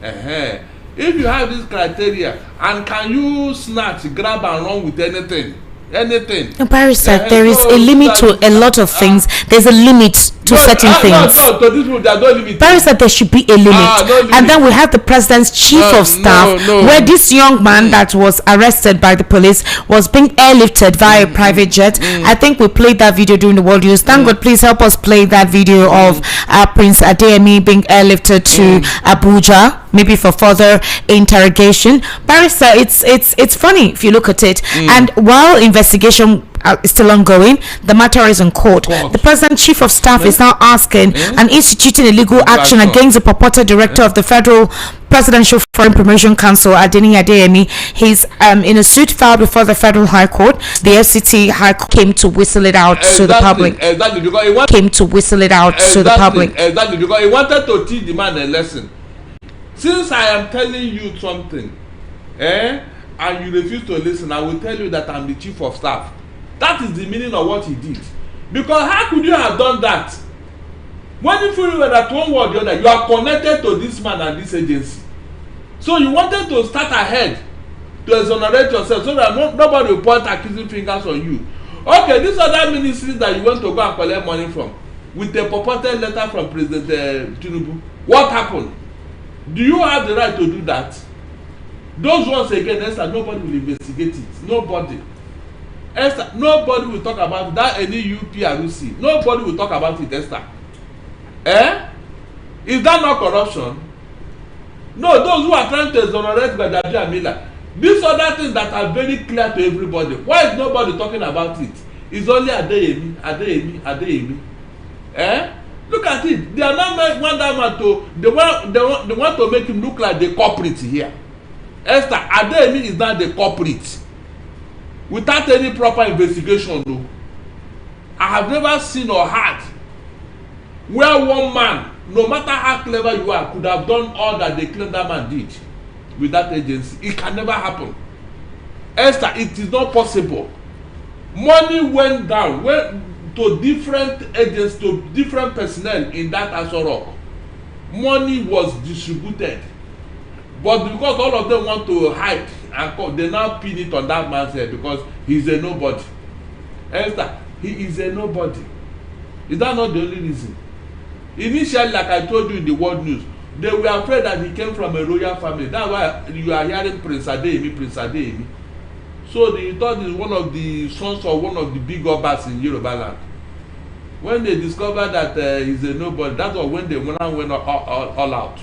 If you have this criteria, and can you snatch, grab and run with anything? No, Paris said there is a limit to a lot of things. There's a limit to certain things. No, to this there's no limit. Paris said there should be a limit. No limit. And then we have the president's chief of staff, where this young man that was arrested by the police was being airlifted via a private jet. I think we played that video during the World News. Thank God, please help us play that video of Prince Adeyemi being airlifted to Abuja, maybe for further interrogation. Barrister, it's funny if you look at it. And while investigation is still ongoing, the matter is in court. The president chief of staff is now asking and instituting a legal action against the purported director of the Federal Presidential Foreign Promotion Council, Adeni Adeyemi. He's in a suit filed before the Federal High Court. The FCT High Court came to whistle it out to the public. Exactly, because came to whistle it out to the public. Exactly, because he wanted to teach the man a lesson. Since I am telling you something, and you refuse to listen, I will tell you that I'm the chief of staff. That is the meaning of what he did. Because how could you have done that? When you feel that one way or the other, you are connected to this man and this agency. So you wanted to start ahead to exonerate yourself so that nobody will point accusing fingers on you. Okay, this other ministries that you want to go and collect money from, with a purported letter from President Tinubu, what happened? Do you have the right to do that? Those ones again, Esther, nobody will investigate it. Nobody. Esther, nobody will talk about that. Any UPRC, nobody will talk about it, Esther. Is that not corruption? No, those who are trying to exonerate Gbadajo and Miller, these other things that are very clear to everybody. Why is nobody talking about it? It's only Adeyemi. Look at it. They are not want that man to. They want to make him look like the culprit here. Esther, Adeyemi is not the culprit. Without any proper investigation, no. I have never seen or heard where one man, no matter how clever you are, could have done all that they claim that man did with that agency. It can never happen. Esther, it is not possible. Money went down to different agents, to different personnel in that Asorok. Money was distributed. But because all of them want to hide and they now pin it on that man's head because he's a nobody. Esther, he is a nobody. Is that not the only reason? Initially, like I told you in the world news, they were afraid that he came from a royal family. That's why you are hearing Prince Adeyemi. So they thought he's one of the sons of one of the big obas in Yoruba land. When they discovered that he's a nobody, that was when they went all out.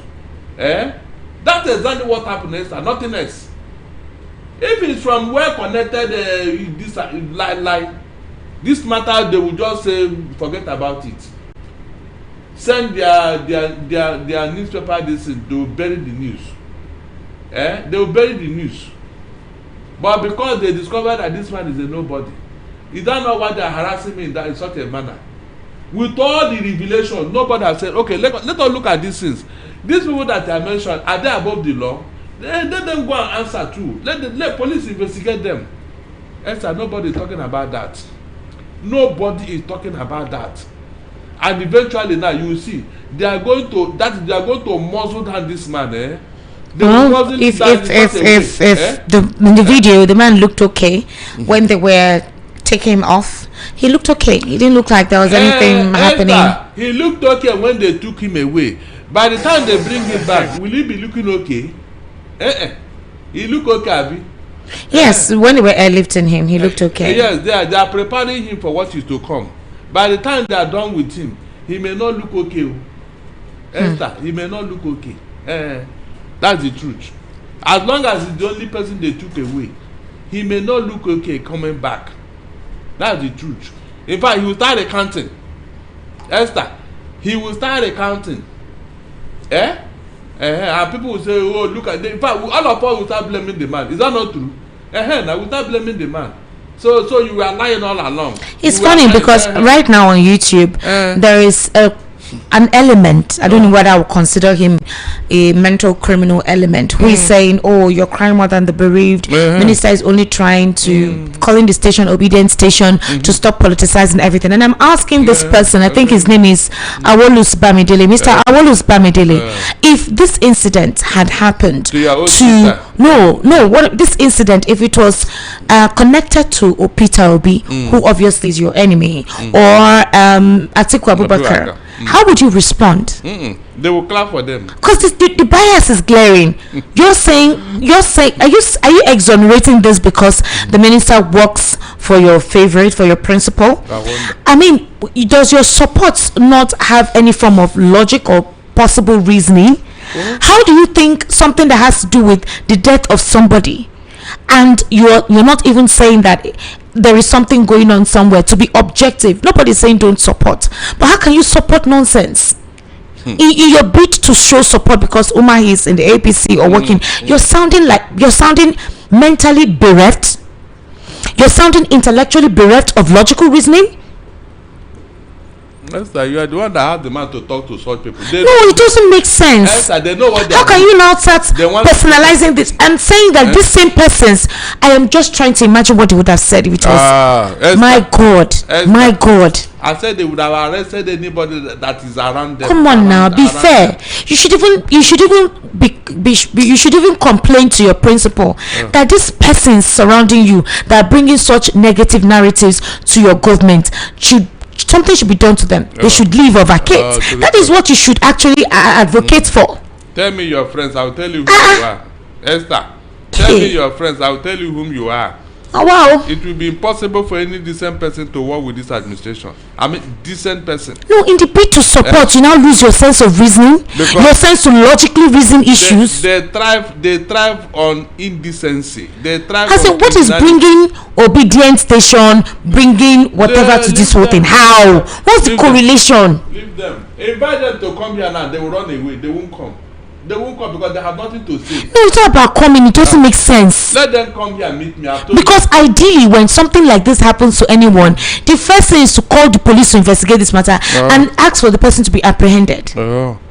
That's exactly what happened, Esther. Nothing else. If it's from well connected, this matter, they will just say forget about it. Send their newspaper this thing, they will bury the news. They will bury the news. But because they discovered that this man is a nobody, is that not why they are harassing me in such a manner? With all the revelation, nobody has said, okay, let us look at these things. These people that I mentioned, are they above the law? Let them go and answer too. Let police investigate them. Esther, nobody is talking about that. Nobody is talking about that. And eventually now you will see they are going to muzzle down this man. Well, if in the video the man looked okay when they were taking him off, he looked okay. He didn't look like there was anything happening. He looked okay when they took him away. By the time they bring him back, will he be looking okay? He look okay, Abi. Yes, when they were airlifting him, he looked okay. Yes, they are preparing him for what is to come. By the time they are done with him, he may not look okay. Esther, he may not look okay. That's the truth. As long as he's the only person they took away, he may not look okay coming back. That's the truth. In fact, he will start recounting. Esther, he will start recounting. And people will say, oh, look at them. In fact, all of us will start blaming the man. Is that not true? Now we start blaming the man. So you were lying all along. It's funny because right now on YouTube, there is an element, I don't know whether I would consider him a mental criminal element, who is saying, oh, you're crying more than the bereaved. Minister is only trying to calling the station obedient station to stop politicizing everything. And I'm asking this person, I think his name is Awolus Bamidele, Mr. Awolus Bamidele, if this incident had happened this incident, if it was connected to Peter Obi, who obviously is your enemy, or Atiku Abubakar, how would you respond? They will clap for them because the bias is glaring. You're saying are you exonerating this because the minister works for your favorite, for your principal? I mean, does your support not have any form of logic or possible reasoning? How do you think something that has to do with the death of somebody, and you're not even saying that there is something going on somewhere, to be objective? Nobody's saying don't support, but how can you support nonsense? In your bid to show support because Umar is in the APC or working, you're sounding mentally bereft. You're sounding intellectually bereft of logical reasoning. Esther, you are the one that have the man to talk to such people. It doesn't make sense. Esther, they know what they How can you now start personalizing this and saying that these same persons? I am just trying to imagine what they would have said if it was. Esther, my God, Esther, my God. I said they would have arrested anybody that is around them. Come on now, be fair. Them. You should even complain to your principal that these persons surrounding you that are bringing such negative narratives to your government something should be done to them. They should leave or vacate. That is what you should actually advocate for. Tell me your friends, I will tell you who you are. Esther, tell me your friends, I will tell you whom you are. Oh, wow. It will be impossible for any decent person to work with this administration. I mean, decent person. No, in the bid to support, you now lose your sense of reasoning, because your sense to logically reason issues. They thrive on indecency. They thrive. I said, what is bringing obedient station, bringing whatever to this whole thing? How? What's the correlation? Leave them. Invite them to come here now. They will run away. They won't come. They won't come because they have nothing to say. No, it's not about coming. It doesn't make sense. Let them come here and meet me. Because ideally, when something like this happens to anyone, the first thing is to call the police to investigate this matter and ask for the person to be apprehended.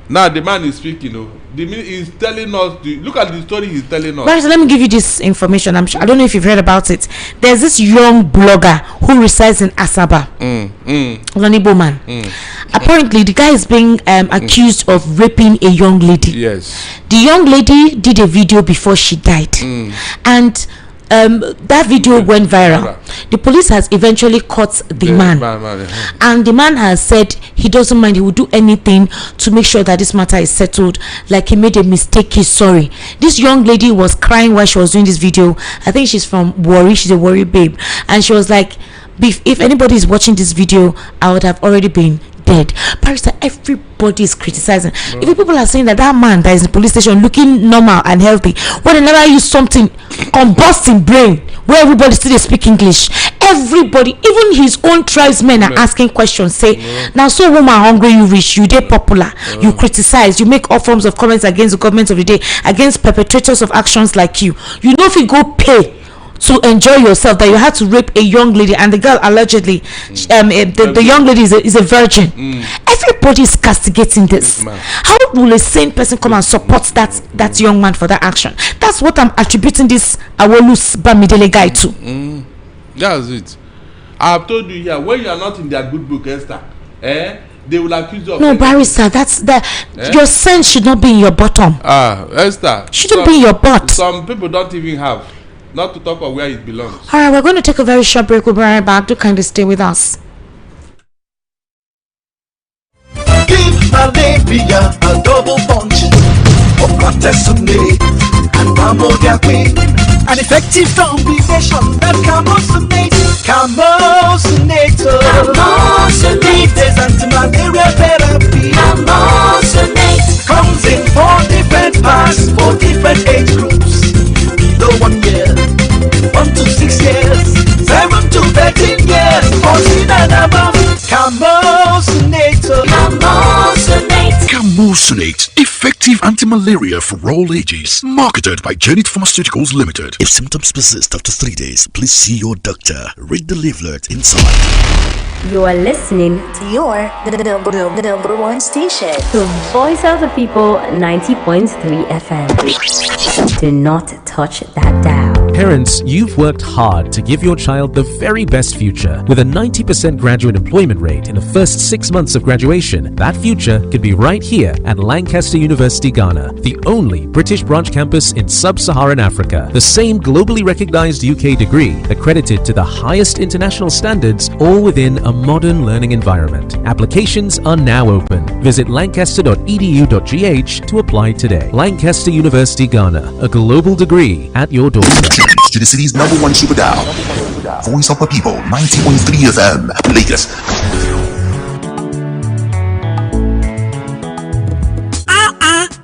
Now the man is speaking. The man is telling us. Look at the story he's telling us. But let me give you this information. I don't know if you've heard about it. There's this young blogger who resides in Asaba. Olanibo man. Apparently, the guy is being accused of raping a young lady. Yes. The young lady did a video before she died, and that video went viral. The police has eventually caught the man, and the man has said he doesn't mind. He will do anything to make sure that this matter is settled. Like he made a mistake, he's sorry. This young lady was crying while she was doing this video. I think she's from Warri. She's a Warri babe, and she was like, if anybody is watching this video, I would have already been dead. Barrister, everybody is criticizing. If people are saying that man that is in the police station looking normal and healthy, when they never use something combusting brain where everybody still speak English, everybody, even his own tribesmen are asking questions. Say, now so woman hungry you reach, you dey popular, you criticize, you make all forms of comments against the government of the day, against perpetrators of actions like you know if you go pay to enjoy yourself, that you had to rape a young lady, and the girl allegedly the young lady is a virgin. Everybody is castigating this. How will a sane person come and support that young man for that action? That's what I'm attributing this Awolus Bamidele guy to. That's it. I have told you here, when you are not in their good book, Esther, they will accuse you of no, barrister, your sense should not be in your bottom. Esther, shouldn't be in your butt. Some people don't even have. Not to talk of where it belongs. All right, we're going to take a very short break. We'll be right back. Do kindly stay with us. Give malaria a double punch of Protestinate and Pneumonia Queen. An effective combination that Camosunate. There's anti-malaria therapy. Comes in 4 different packs for different age groups. 1 year, 1 to 6 years, 7 to 13 years, 14 and above. Camosunate, effective anti-malaria for all ages. Marketed by Janet Pharmaceuticals Limited. If symptoms persist after 3 days, please see your doctor. Read the leaflet inside. You are listening to your number one station, the Voice of the People, 90.3 FM. Do not touch that dial. Parents, you've worked hard to give your child the very best future. With a 90% graduate employment rate in the first 6 months of graduation, that future could be right here at Lancaster University, Ghana, the only British branch campus in sub-Saharan Africa. The same globally recognized UK degree, accredited to the highest international standards, all within a modern learning environment. Applications are now open. Visit lancaster.edu.gh to apply today. Lancaster University, Ghana, a global degree at your doorstep. To the city's #1 super dial. Voice of the People, 90.3 FM, Lagos.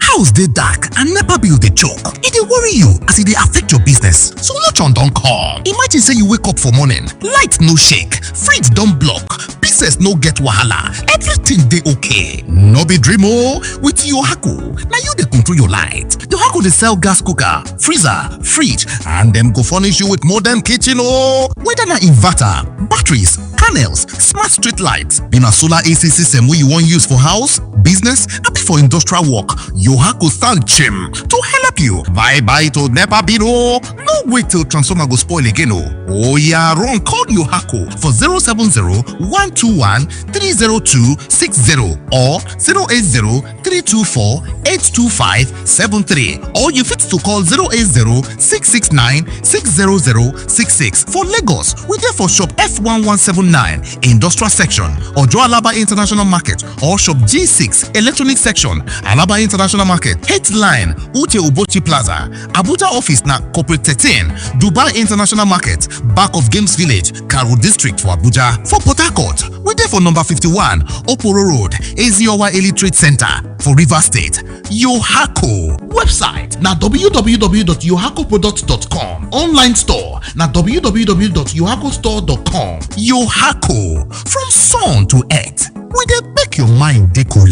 House dey dark and NEPA bill dey choke. E dey worry you as e dey affect your business. Solution don come. Imagine say you wake up for morning, light no shake, fridge don block, business no get wahala, everything dey okay. No be dream o. With Yohaco, na you dey control your light. Yohaco dey sell gas cooker, freezer, fridge, and dem go furnish you with modern kitchen o. Whether na inverter, batteries, car panels, smart street lights, in a solar AC system where you want use for house, business, and for industrial work. Yohako stand chim to help you. Bye to NEPA bill. No wait till transformer go spoil again. Oh yeah, run call Yohako for 070-121-30260 or 080-324-82573. Or you fit to call 080-669-60066. For Lagos, we there for shop F1179 Industrial Section, or Alaba International Market, or shop G6 Electronic Section, Alaba International Market, Headline, Ute Ubochi Plaza, Abuja Office na Corporate 13, Dubai International Market, back of Games Village, Karo District for Abuja. For Port Harcourt, we there for number 51 Oporo Road, Eziowa Elite Trade Center. For River State, Yohako. Website na www.yohakoproducts.com. Online store na www.yohakostore.com. Yohako, from sun to earth, we dey make your mind dey cool.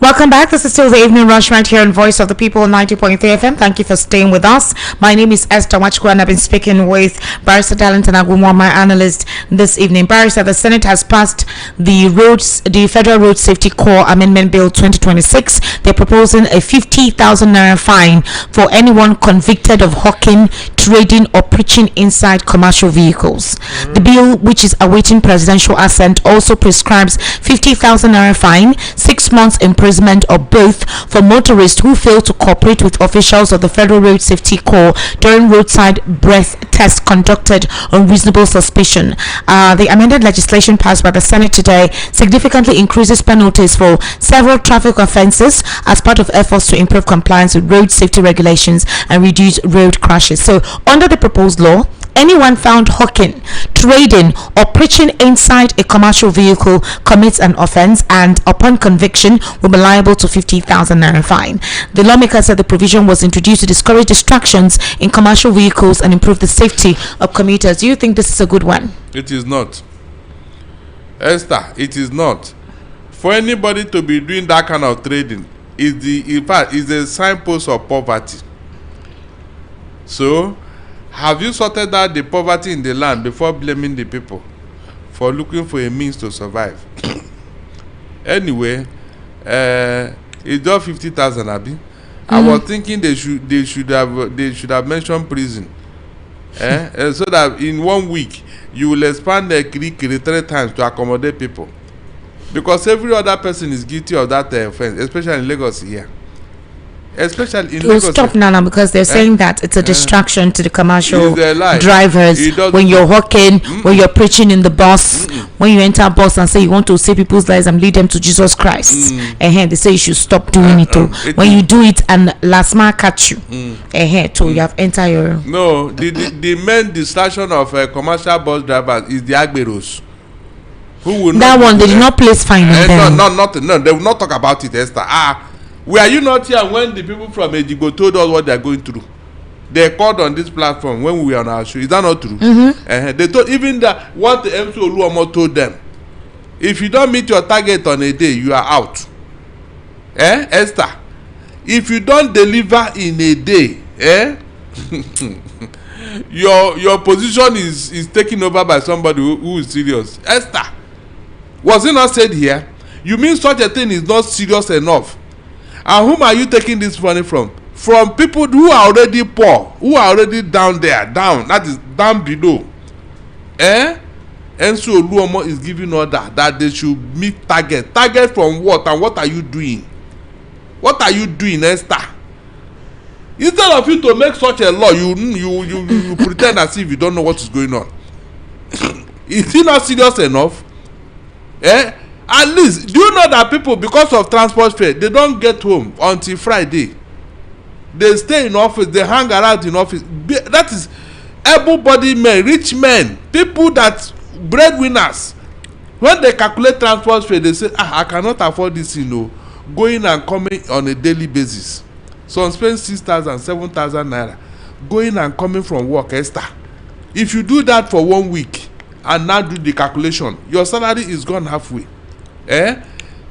Welcome back. This is still the evening rush right here on Voice of the People 90.3 FM. Thank you for staying with us. My name is Esther Wachko and I've been speaking with Barrister Darlington Agumwa, my analyst this evening. Barrister, the Senate has passed the Federal Road Safety Corps Amendment Bill 2026. They're proposing a 50,000 naira fine for anyone convicted of hawking, trading or preaching inside commercial vehicles. The bill, which is awaiting presidential assent, also prescribes 50,000 naira fine, 6 months imprisonment or both for motorists who fail to cooperate with officials of the Federal Road Safety Corps during roadside breath tests conducted on reasonable suspicion. The amended legislation passed by the Senate today significantly increases penalties for several traffic offences as part of efforts to improve compliance with road safety regulations and reduce road crashes. So, under the proposed law, anyone found hawking, trading, or preaching inside a commercial vehicle commits an offence and, upon conviction, will be liable to 50,000 naira fine. The lawmakers said the provision was introduced to discourage distractions in commercial vehicles and improve the safety of commuters. Do you think this is a good one? It is not. Esther, it is not. For anybody to be doing that kind of trading, in fact, is a signpost of poverty. So, have you sorted out the poverty in the land before blaming the people for looking for a means to survive? Anyway, it's just 50,000, Abi. I was thinking they should have mentioned prison, so that in 1 week you will expand the Kirikiri 3 times to accommodate people, because every other person is guilty of that offense, especially in Lagos here. Especially in Lagos. Stop now because they're saying that it's a distraction to the commercial drivers when you're hawking, when you're preaching in the bus, when you enter a bus and say you want to save people's lives and lead them to Jesus Christ. They say you should stop doing it. When you do it and last man catch you, so you have entered your. No, the main distraction of commercial bus drivers is the Agberos. Who will that one they did not place fine on them. No, they will not talk about it, Esther. Were you not here when the people from Ejigbo told us what they are going through? They called on this platform when we were on our show. Is that not true? They told even that what the MC Oluomo told them. If you don't meet your target on a day, you are out. Esther? If you don't deliver in a day, your position is taken over by somebody who is serious. Esther, was it not said here? You mean such a thing is not serious enough? And whom are you taking this money from? From people who are already poor, who are already down there, that is down below. And so Oluomo is giving order that they should meet target. Target from what? And what are you doing? What are you doing, Esther? Instead of you to make such a law, you pretend as if you don't know what is going on. Is it not serious enough? At least, do you know that people, because of transport fare, they don't get home until Friday? They stay in office, they hang around in office. That is able-bodied men, rich men, people that breadwinners. When they calculate transport fare, they say, I cannot afford this, going and coming on a daily basis. Some spend 6,000, 7,000 naira going and coming from work, Esther. If you do that for 1 week and now do the calculation, your salary is gone halfway.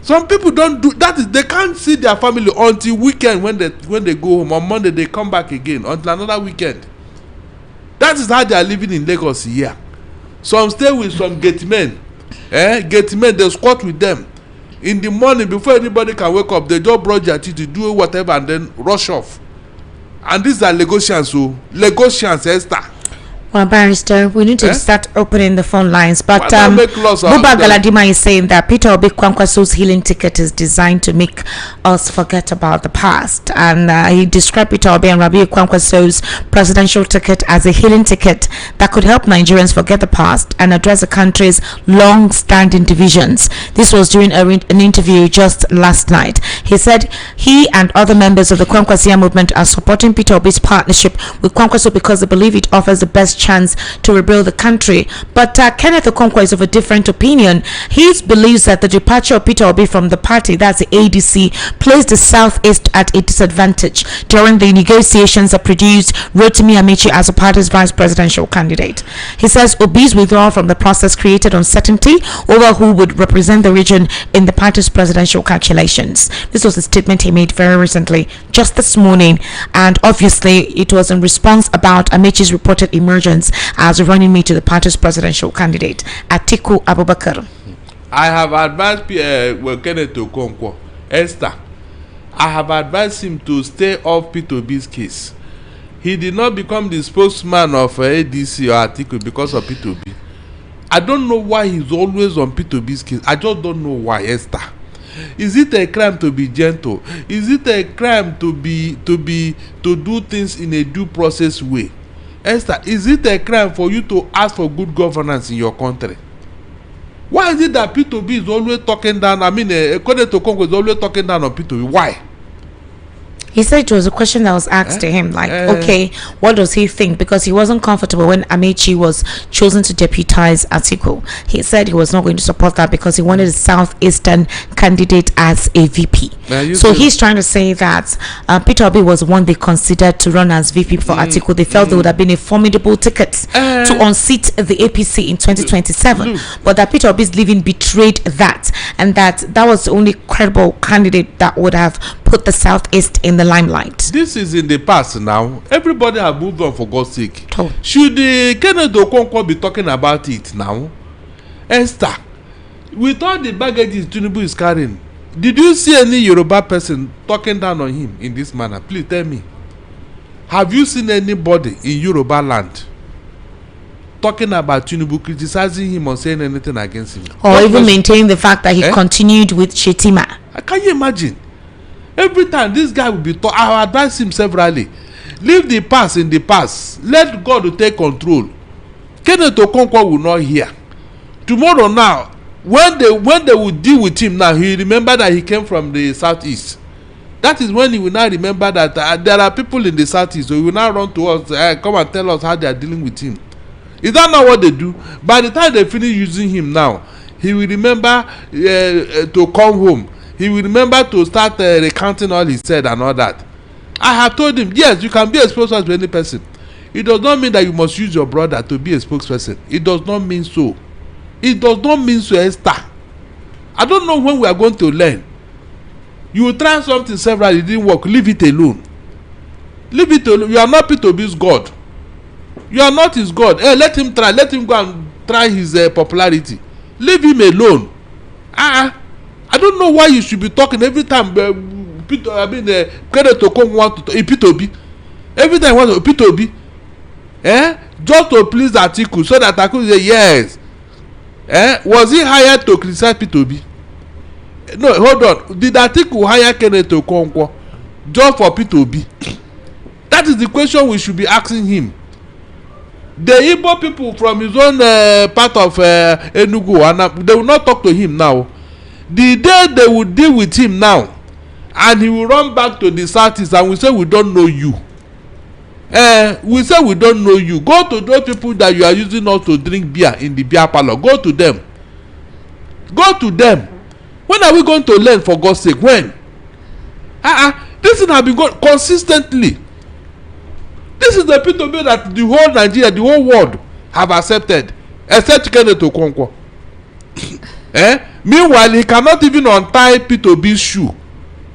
Some people don't do that. They can't see their family until weekend when they go home. On Monday they come back again until another weekend. That is how they are living in Lagos here. Some stay with some gate men. Gate men, they squat with them. In the morning, before anybody can wake up, they just brush their teeth to do whatever and then rush off. And these are Lagosians, so Lagosians, Esther. Well, Barrister, we need to start opening the phone lines. But Buba Galadima is saying that Peter Obi Kwankwaso's healing ticket is designed to make us forget about the past. And he described Peter Obi and Rabiu Kwankwaso's presidential ticket as a healing ticket that could help Nigerians forget the past and address the country's long-standing divisions. This was during an interview just last night. He said he and other members of the Kwankwasia movement are supporting Peter Obi's partnership with Kwankwaso because they believe it offers the best chance to rebuild the country. But Kenneth Okonkwo is of a different opinion. He believes that the departure of Peter Obi from the party, that's the ADC, placed the Southeast at a disadvantage during the negotiations that produced Rotimi Amaechi as the party's vice presidential candidate. He says Obi's withdrawal from the process created uncertainty over who would represent the region in the party's presidential calculations. This was a statement he made very recently, just this morning, and obviously it was in response about Amaechi's reported emergence as running mate to the party's presidential candidate, Atiku Abubakar. I have advised Kenneth Okonkwo, Esther, I have advised him to stay off Peter Obi's case. He did not become the spokesman of ADC or Atiku because of Peter Obi. I don't know why he's always on Peter Obi's case. I just don't know why, Esther. Is it a crime to be gentle? Is it a crime to do things in a due process way? Esther, is it a crime for you to ask for good governance in your country? Why is it that Peter Obi is always talking down? Kenneth Okonkwo is always talking down on Peter Obi. Why? He said it was a question that was asked to him, like, okay, what does he think? Because he wasn't comfortable when Amaechi was chosen to deputize Atiku. He said he was not going to support that because he wanted a Southeastern candidate as a VP. So he's trying to say that Peter Obi was one they considered to run as VP for Atiku. They felt it would have been a formidable ticket to unseat the APC in 2027. But that Peter Obi's leaving betrayed that, and that was the only credible candidate that would have put the Southeast in the limelight. This is in the past now. Everybody have moved on, for God's sake. Should Kenneth Okonkwo be talking about it now? Esther, with all the baggages Tinubu is carrying, did you see any Yoruba person talking down on him in this manner? Please tell me. Have you seen anybody in Yoruba land talking about Tinubu, criticizing him or saying anything against him? Or even maintaining the fact that he continued with Shetima? Can you imagine? Every time this guy will be I have advised him severally. Leave the past in the past. Let God take control. Kenneth Okonkwo will not hear. Tomorrow now, when they will deal with him now, he remember that he came from the Southeast. That is when he will now remember that there are people in the Southeast, so he will now run to us, come and tell us how they are dealing with him. Is that not what they do? By the time they finish using him now, he will remember to come home. He will remember to start recounting all he said and all that. I have told him, yes, you can be a spokesperson to any person. It does not mean that you must use your brother to be a spokesperson. It does not mean so. It does not mean so, Esther. I don't know when we are going to learn. You will try something several, it didn't work. Leave it alone. Leave it alone. You are not Peter Obi's God. You are not his God. Let him try. Let him go and try his popularity. Leave him alone. I don't know why you should be talking every time. Kenneth Okonkwo want to Peter Obi. Every time he wants to Peter Obi. Just to please Atiku, so that Atiku say yes. Was he hired to criticize Peter Obi? No, hold on. Did Atiku hire Kenneth Okonkwo just for Peter Obi? That is the question we should be asking him. The Igbo people from his own part of Enugu, and they will not talk to him now. The day they will deal with him now, and he will run back to the Southeast, and we say we don't know you. We say we don't know you. Go to those people that you are using us to drink beer in the beer parlor. Go to them. Go to them. When are we going to learn, for God's sake? When? This thing has been going consistently. This is the P2B that the whole Nigeria, the whole world have accepted, except Kenneth Okonkwo. Meanwhile, he cannot even untie P2B's shoe.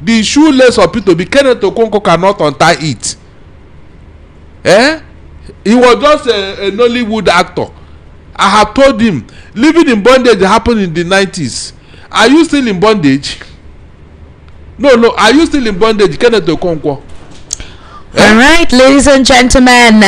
The shoelace of P2B, Kenneth Okonkwo cannot untie it. He was just a Nollywood actor. I have told him, living in bondage happened in the 90s. Are you still in bondage? No. Are you still in bondage, Kenneth Okonkwo? All right, ladies and gentlemen,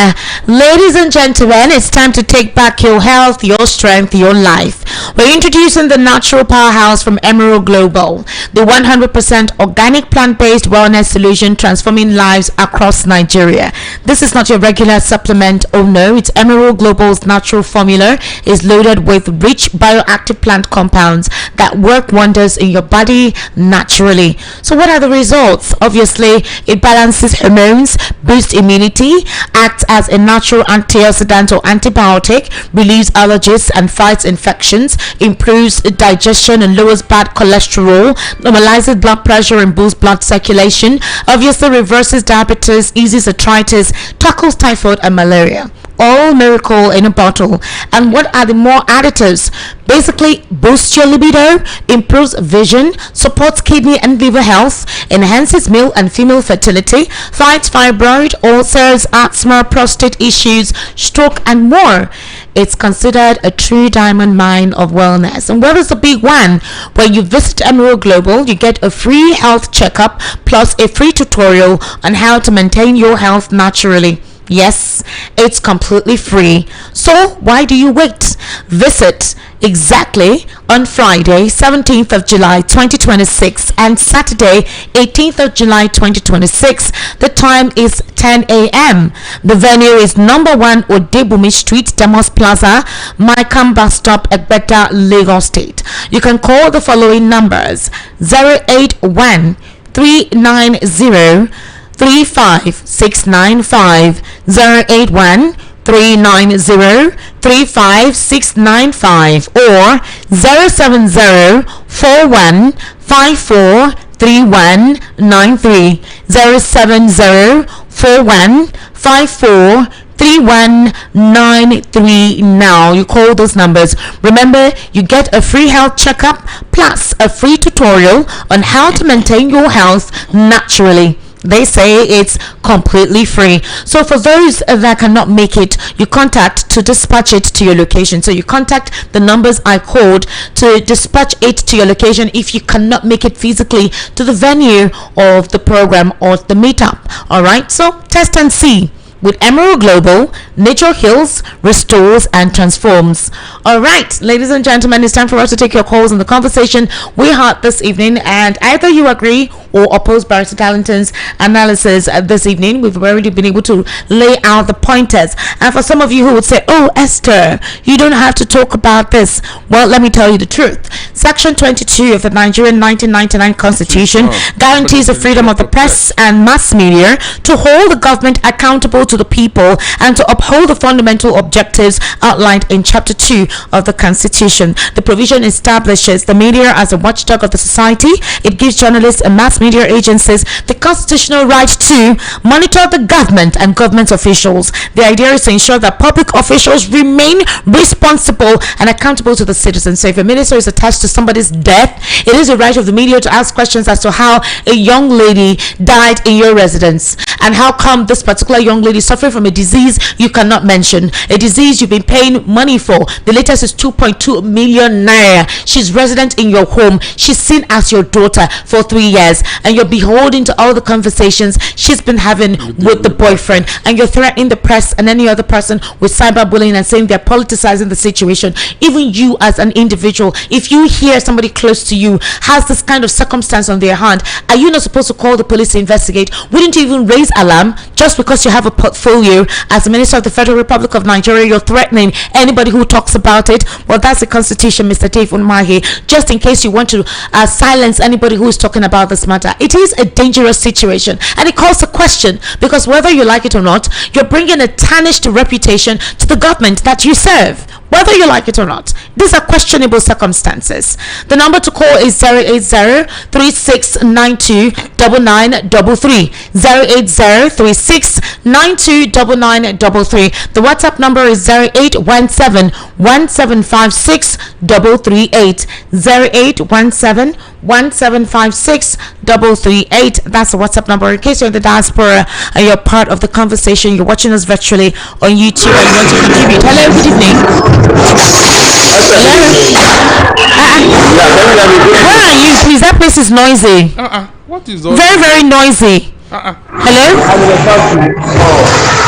it's time to take back your health, your strength, your life. We're introducing the natural powerhouse from Emerald Global, the 100% organic plant-based wellness solution transforming lives across Nigeria. This is not your regular supplement. Oh no, it's Emerald Global's natural formula is loaded with rich bioactive plant compounds that work wonders in your body naturally. So what are the results? Obviously, it balances hormones, boosts immunity, acts as a natural antioxidant or antibiotic, relieves allergies and fights infections, improves digestion and lowers bad cholesterol, normalizes blood pressure and boosts blood circulation, obviously reverses diabetes, eases arthritis, tackles typhoid and malaria. All miracle in a bottle. And what are the more additives? Basically, boosts your libido, improves vision, supports kidney and liver health, enhances male and female fertility, fights fibroid, ulcers, asthma, prostate issues, stroke, and more. It's considered a true diamond mine of wellness. And what is the big one? When you visit Emerald Global, you get a free health checkup plus a free tutorial on how to maintain your health naturally. Yes, it's completely free. So why do you wait? Visit exactly on Friday, 17th of July 2026 and Saturday, 18th of July 2026. The time is 10 a.m. The venue is number 1 Odebumi Street, Demos Plaza, Maikam Bus Stop, Egbeda, Lagos State. You can call the following numbers: 081 390 35695, 081 390 35695, or 070 41 54 3193, 070 41 54 3193. Now you call those numbers. Remember, you get a free health checkup plus a free tutorial on how to maintain your health naturally. They say it's completely free. So for those that cannot make it, you contact to dispatch it to your location. So you contact the numbers I called to dispatch it to your location if you cannot make it physically to the venue of the program or the meetup. All right, so test and see. With Emerald Global, nature heals, restores, and transforms. All right, ladies and gentlemen, it's time for us to take your calls on the conversation we had this evening. And either you agree or oppose Barrister Darlington's analysis this evening. We've already been able to lay out the pointers. And for some of you who would say, oh, Esther, you don't have to talk about this. Well, let me tell you the truth. Section 22 of the Nigerian 1999 Constitution guarantees the freedom of the press and mass media to hold the government accountable to the people and to uphold the fundamental objectives outlined in Chapter 2 of the Constitution. The provision establishes the media as a watchdog of the society. It gives journalists and mass media agencies the constitutional right to monitor the government and government officials. The idea is to ensure that public officials remain responsible and accountable to the citizens. So if a minister is attached to somebody's death, it is the right of the media to ask questions as to how a young lady died in your residence, and how come this particular young lady suffering from a disease you cannot mention, a disease you've been paying money for. The latest is 2.2 million naira. She's resident in your home. She's seen as your daughter for 3 years, and you're beholden to all the conversations she's been having with the boyfriend, and you're threatening the press and any other person with cyberbullying and saying they're politicizing the situation. Even you as an individual, if you hear somebody close to you has this kind of circumstance on their hand, are you not supposed to call the police to investigate? Wouldn't you even raise alarm just because you have a portfolio as the Minister of the Federal Republic of Nigeria? You're threatening anybody who talks about it. Well, that's the Constitution, Mr. Dave Unmahi. Just in case you want to silence anybody who is talking about this matter, another. It is a dangerous situation, and it calls a question, because whether you like it or not, you're bringing a tarnished reputation to the government that you serve, whether you like it or not. These are questionable circumstances. The number to call is 080-3692-9933. 080-3692-9933. The WhatsApp number is 0817-1756-338. 0817-1756-338. That's the WhatsApp number in case you're in the diaspora and you're part of the conversation. You're watching us virtually on YouTube and you want to contribute. Hello, good evening. Hello. Where are you? Please, that place is noisy. What is all very, very noisy.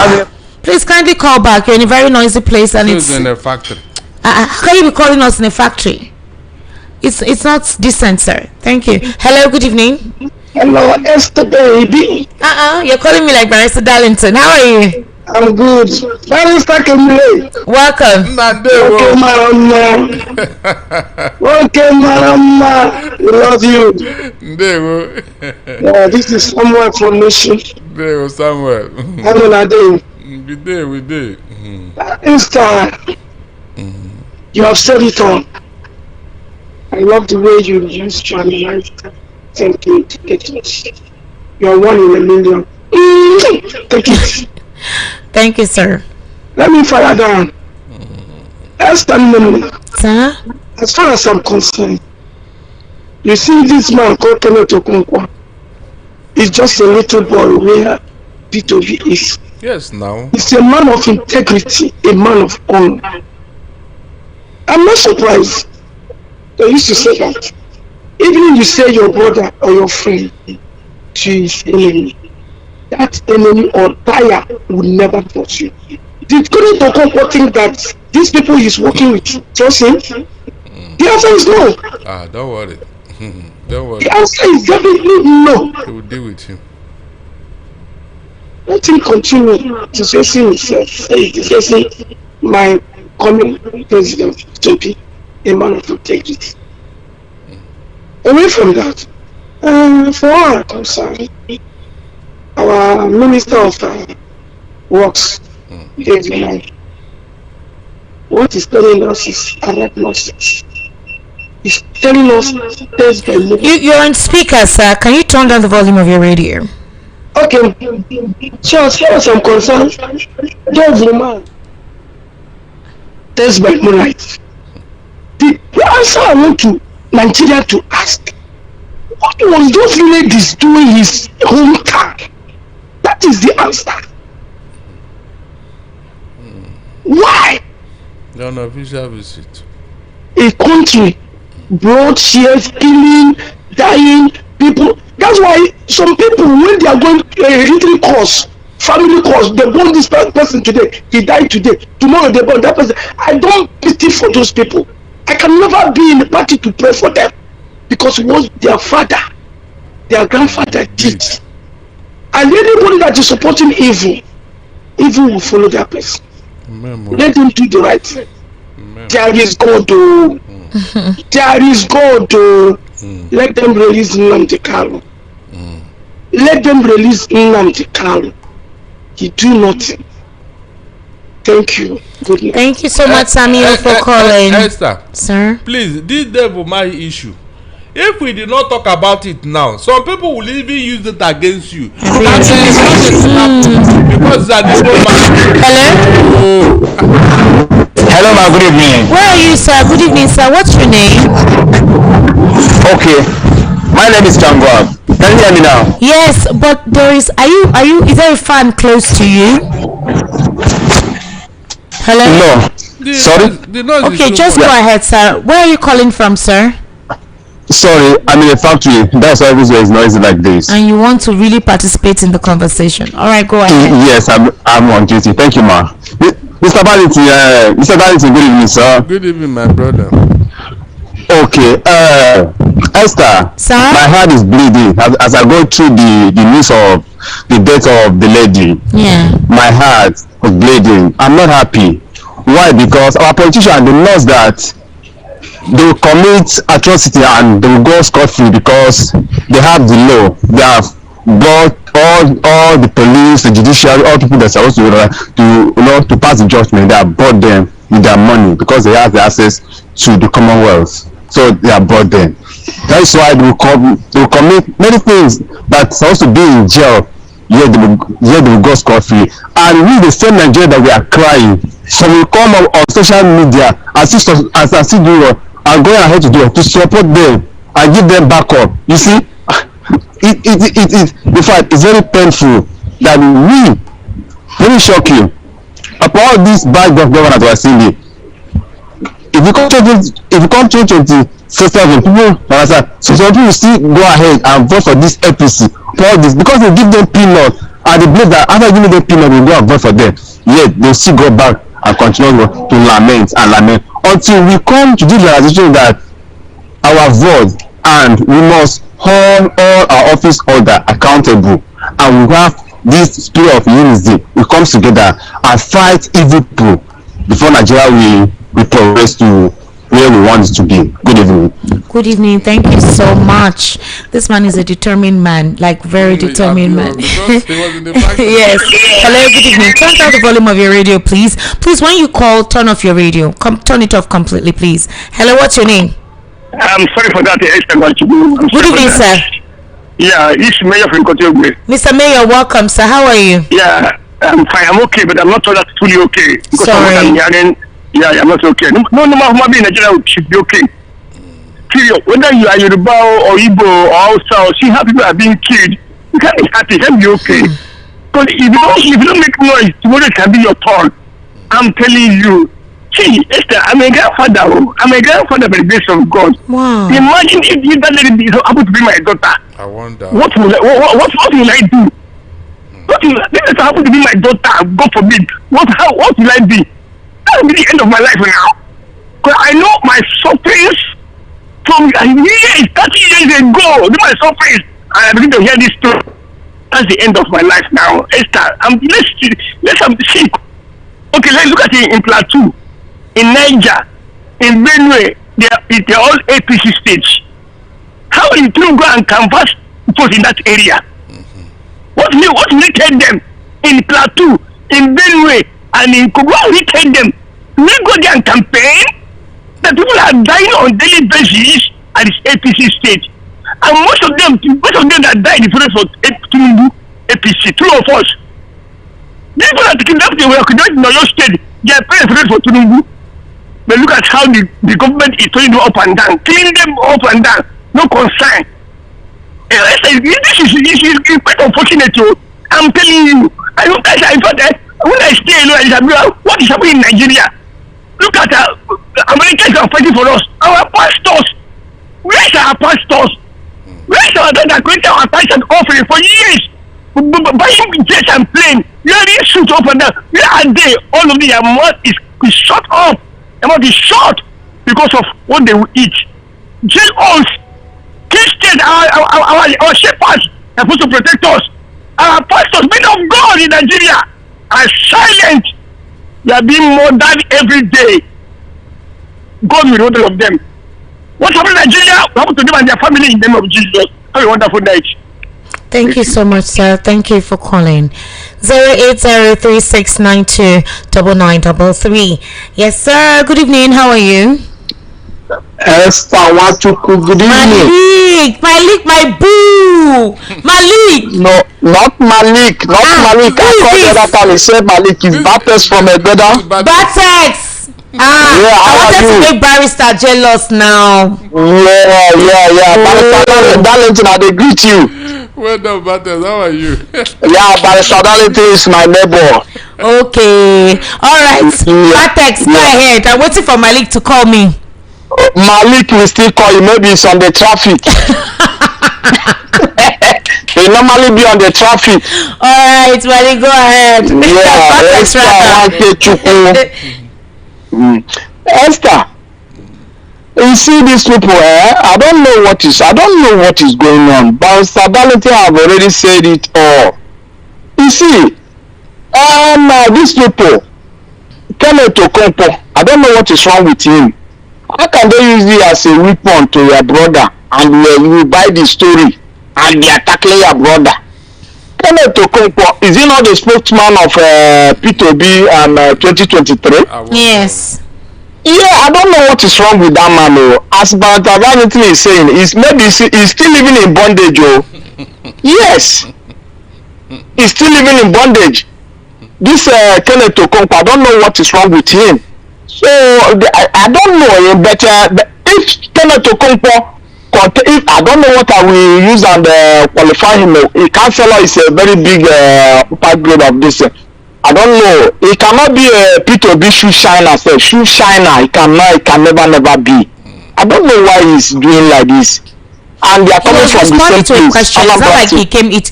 Hello. Please kindly call back. You're in a very noisy place and it's in a factory. How can you be calling us in a factory? It's not decent, sir. Thank you. Hello, good evening. Hello, Esther baby. You're calling me like Barrister Darlington. How are you? I'm good. Barrister Kemile. Welcome. Okay, Marama. Okay, Marama. We love you. Yeah, this is Samuel from Nation. There was Samuel. Hello, Nadine. We did. Esther, you have said it all. I love the way you used your life. Thank you. Take it. You're one in a million. Take it. Thank you, sir. Let me fire down. Esther, sir? As far as I'm concerned, you see this man called Kenneth Okonkwo is just a little boy where P2V is. Yes, now. He's a man of integrity, a man of honor. I'm not surprised. They used to say that. Even if you say your brother or your friend to his enemy, that enemy or tire will never touch you. Did Kenneth Okonkwo think that these people he's working with trust him? The answer is no. Don't worry. Don't worry. The answer is definitely no. He will deal with you. Let him continue to facing himself, facing my coming president to be a man of integrity. Away from that, for all our concern, our Minister of Works, what he's telling us is correct nonsense. He's telling us you're on speaker, sir. Can you turn down the volume of your radio? Okay. So as far as I'm concerned, there's the man. That's by moonlight. The answer I want to Nigeria to ask, what was those ladies doing his hometown? That is the answer. Why? On official visit. A country brought shares, killing, dying people. That's why some people, when they are going entry course, family course, they born this person today, he died today, tomorrow they born that person. I don't pity for those people. I can never be in the party to pray for them because it was their father, their grandfather did. And anybody that is supporting evil will follow their person. Let them do the right thing. There is God, oh. There is God, oh. Let them release Nnamdi Kanu. Let them release Nnamdi Kanu. He do nothing. Thank you. Good night. Thank you so much, Samuel, for calling. Esther, sir. Please, this devil my issue. If we did not talk about it now, some people will even use it against you. Because that Hello? Hello, ma, good evening. Where are you, sir? Good evening, sir. What's your name? Okay. My name is Govt. Can you hear me now? Yes, but is there a fan close to you? Hello? No. Sorry? Okay, just go ahead, sir. Where are you calling from, sir? Sorry, I'm in a factory. That's why everywhere is noisy like this. And you want to really participate in the conversation. All right, go ahead. Yes, I'm on duty. Thank you, ma. Mr. Darlington, good evening, sir. Good evening, my brother. Okay, Esther, sir? My heart is bleeding as I go through the news of the death of the lady. Yeah. My heart was bleeding. I'm not happy. Why? Because our politicians, they know that they will commit atrocity and they will go scot-free because they have the law. They have brought all the police, the judiciary, all people that are supposed to pass the judgment. They have brought them with their money because they have the access to the Commonwealth. So they have brought them. That is why they will commit many things that's supposed to be in jail. Yet they will go scot-free. And we, the same Nigeria that we are crying, so we come up on social media as I see do and going ahead to support them and give them backup. You see, in fact, it's very painful that we, very shocking, upon all these bad government we are seeing. If you come to 2027, people understand. So some people still go ahead and vote for this APC for all this because they give them peanut and they believe that after giving them peanut, they go and vote for them. Yet they still go back and continue to lament until we come to this realization that our vote and we must hold all our office holder accountable and we have this spirit of unity. We come together and fight evil people before Nigeria we progress to where we want it to be. Good evening. Good evening. Thank you so much. This man is a determined man, like very determined man. Yes. Hello, good evening. Turn down the volume of your radio, please. Please, when you call, turn off your radio. Turn it off completely, please. Hello, what's your name? I'm sorry for that. Good evening, sir. Yeah, it's Mayor from Kotogwe. Mr. Mayor, welcome, sir. How are you? Yeah, I'm fine. I'm okay, but I'm not sure that's fully okay. Because sorry. I'm hearing, yeah, I'm not okay. No matter being in Nigeria should be okay. Period. Whether you are Yoruba or Igbo or Hausa or see how people are being killed, you can't be happy. You can't be okay. Because if you don't make noise, tomorrow it can be your turn. I'm telling you. See, Esther, I'm a grandfather. I'm a grandfather by the grace of God. Wow. Imagine if that lady is happen to be my daughter. I wonder. What will I do? What will this happen to be my daughter? God forbid. What will I be? That will be the end of my life now. Because I know my sufferings from years, 30 years ago. My sufferings, and I begin to hear this story. That's the end of my life now. Esther, let's see. Okay, let's look at it in Plateau, in Niger, in Benue. They're all APC states. How will you go and canvass votes in that area? Mm-hmm. What will you tell them in Plateau, in Benue, and in Kogo? What will you tell them? Will you go there and campaign? That people are dying on daily basis at this APC state. And most of them that died is for Tinubu, APC, two of us. These people that kidnapped the work in your state, they are paying for Tinubu. But look at how the government is turning them up and down, cleaning them up and down, no concern. This is quite unfortunate. I'm telling you. I look at in fact, when I stay alone, what is happening in Nigeria? Look at Americans are fighting for us. Our pastors. Where is our pastors? Where is our that created our pastors offering for years? Buying jets and planes, wearing suits up and down. Where are they? All of their mouth is shut up. Their mouth is shut because of what they will eat. Jail us. Christians, our shepherds are supposed to protect us. Our pastors, men of God in Nigeria, are silent. They are being murdered every day. God will reward all of them. What happened in Nigeria will happen to them and their family in the name of Jesus. Have a wonderful night. Thank you so much, sir. Thank you for calling. 08036929933. Yes, sir. Good evening. How are you? Esther Wachuku, good evening. Malik, my boo. Malik. No, not Malik. Malik. I called the other time. He said Malik is Batex from a brother. Batex. Yeah, I wanted to make Barrister jealous now. Yeah. Barrister Darlington, I greet you. Well done, Batex. How are you? Yeah, Barrister Darlington is my neighbor. Okay. All right. Batex, go ahead. I'm waiting for Malik to call me. Malik will still call you. Maybe it's on the traffic. They normally be on the traffic. All right, Malik, go ahead. Yeah, Esther, you see these people, I don't know what is going on. But Stability have already said it all. You see, these people, Kenneth Okonkwo, I don't know what is wrong with him. How can they use it as a weapon to your brother and you buy the story and they are tackling your brother? Kenneth Okonkwo, is he not the spokesman of P2B 2023? Yes. Yeah, I don't know what is wrong with that man. As Vanity is saying, he's still living in bondage. Yes, he's still living in bondage. This Kenneth Okonkwo, I don't know what is wrong with him. So I don't know, but if Kenneth Okonkwo, if I don't know what I will use and qualify him. A counselor is a very big part grade of this. I don't know. He cannot be a P2B shoe shiner. So shoe shiner, he can never be. I don't know why he's doing like this. And they are coming from the same place. It's not like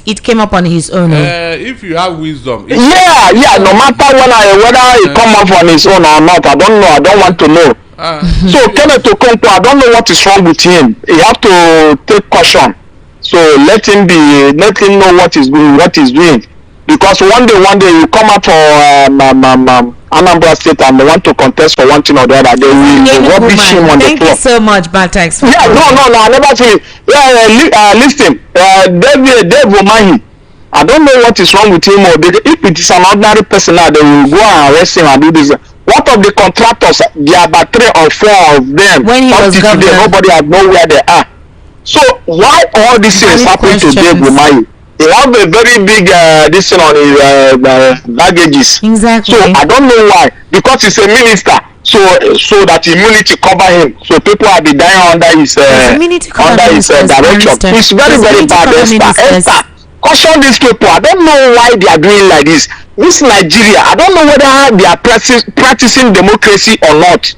it came up on his own. If you have wisdom. Yeah. No matter whether it come up on his own or not, I don't know. I don't want to know. So Kenneth Okonkwo, I don't know what is wrong with him. He have to take caution. So let him know what he's doing. Because one day you come out for Anambra State and they want to contest for one thing or the other, they will rubbish him on the floor. Thank you so much, Baltax. Yeah, no, I never see it. Listen, Dave Omahi, I don't know what is wrong with him. Or if it is an ordinary person now, they will go and arrest him and do this. What of the contractors? There are about 3 or 4 of them. When he was governor, today, nobody has known where they are. So why all this things happen to Dave Omahi? He have a very big this thing on his baggages. Exactly. So I don't know why. Because he's a minister. So that immunity cover him. So people will be dying under his direction. It's very bad. Esther, caution these people. I don't know why they are doing like this. This Nigeria, I don't know whether they are practicing democracy or not.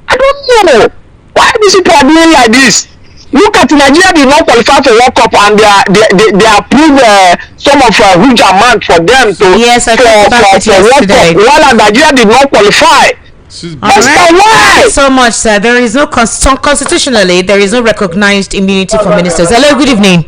I don't know why these people are doing like this. Look at Nigeria did not qualify for World Cup and they approved some of huge amount for them to for World Cup. While Nigeria did not qualify. That's why. Thank you so much, sir. There is no constitutionally there is no recognized immunity for ministers. Hello, good evening.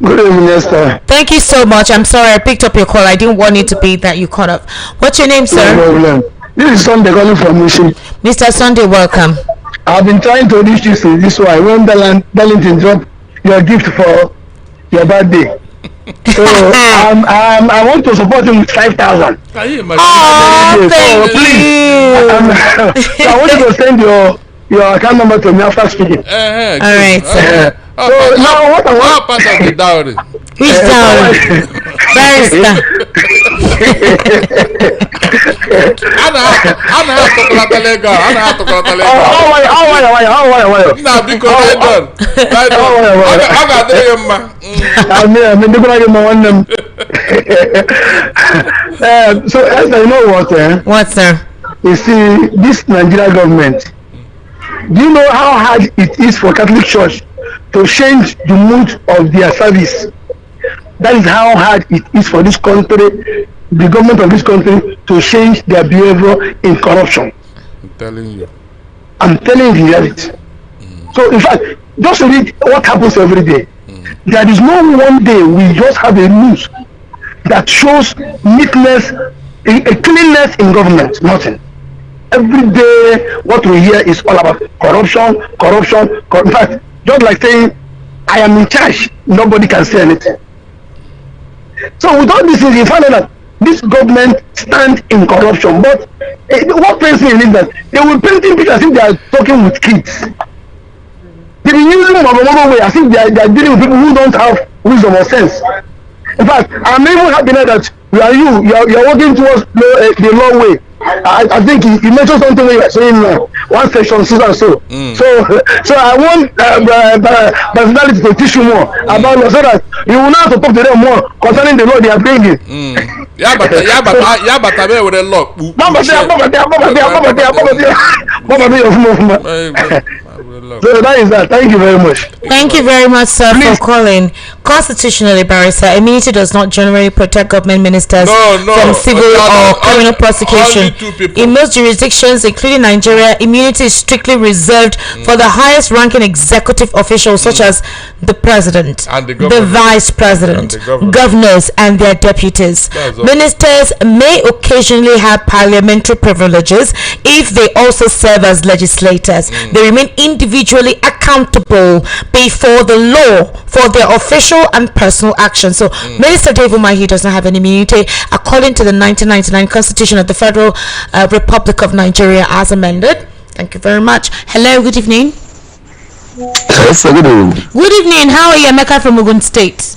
Good evening, Esther. Thank you so much. I'm sorry I picked up your call. I didn't want it to be that you caught up. What's your name, sir? No problem. This is Sunday calling from Mushi. Mr. Sunday, welcome. I've been trying to reach you since this why when Darlington dropped your gift for your birthday. So I want to support him with 5,000. Can you imagine? Oh, thank so please. So I want you to send your account number to me after speaking. All right, sir. So now what I want. Part of the dowry. Which dowry? Barrister. Ana chocolate legal. Nah, because I done. I got them. So Esther, you know what? What, sir? You see, this Nigeria government. Do you know how hard it is for Catholic Church to change the mood of their service? That is how hard it is for this country, the government of this country, to change their behavior in corruption. I'm telling you the reality. So in fact, just read what happens every day. There is no one day we just have a news that shows neatness, a cleanness in government. Nothing. Every day what we hear is all about corruption. In fact, just like saying, I am in charge, nobody can say anything. So with all this, you find out that this government stands in corruption. But what pains me is that they will painting pictures as if they are talking with kids. They be using mobile way as if they are dealing with people who don't have wisdom or sense. In fact, I'm even happy now that you are working towards the law way. I think you mentioned something like you are saying one section so and so. So I want personality to teach you more about law so that you will not have to talk to them more concerning the law they are bringing. But with the law. So that is that. Thank you very much. Thank you very much, sir, for calling. Constitutionally, barrister, immunity does not generally protect government ministers from civil or criminal prosecution. In most jurisdictions, including Nigeria, immunity is strictly reserved for the highest ranking executive officials such as the president, the vice president, governors and their deputies. Ministers may occasionally have parliamentary privileges if they also serve as legislators. They remain individually accountable before the law for their official and personal actions. So Minister Dave Umahi does not have any immunity according to the 1999 Constitution of the Federal Republic of Nigeria as amended. Thank you very much. Hello, good evening. Yes, good evening. Good evening. How are you, Emeka from Ogun State?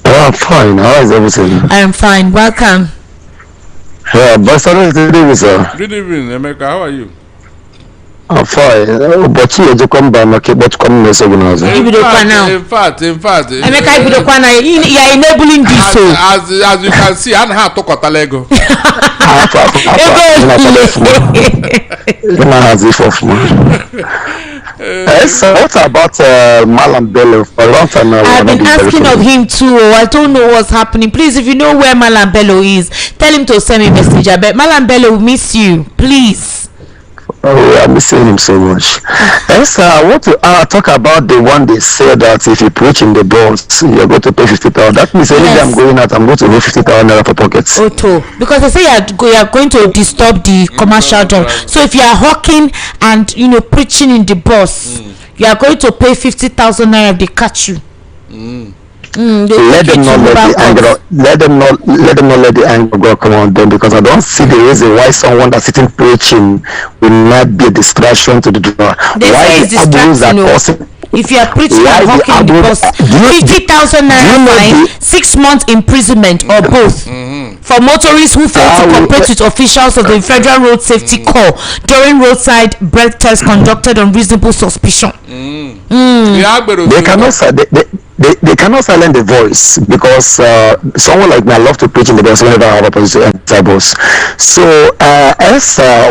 I'm fine. How is everything? I am fine. Welcome. Yeah, but good evening, sir. Good evening, Emeka. How are you? I'm fine. But you just come by my but come now. In fact. Emeka, you are enabling this. As you can see, I don't have to cut a Lego. What about Malam Bello? For a long time now, I've been asking of him too. I don't know what's happening. Please, if you know where Malam Bello is, tell him to send me a message. I bet Malam Bello will miss you. Please. Oh, I'm missing him so much. Yes, I want to talk about the one they say that if you preach in the bus, you're going to pay 50,000. That means anytime I'm going out, I'm going to pay 50,000 naira for pockets. Because they say you are going to disturb the commercial job. So if you are hawking and preaching in the bus, you are going to pay 50,000 naira if they catch you. Let them not let the anger go come on them, because I don't see the reason why someone that's sitting preaching will not be a distraction to the door. They say it's distracting. If you are preaching and hawking in the bus, 50,000 naira fine, 6 months imprisonment or both. For motorists who fail to cooperate with officials of the Federal Road Safety Corps during roadside breath tests conducted on reasonable suspicion. They cannot silence the voice, because someone like me, I love to preach in the bus whenever I have a position at bus. So,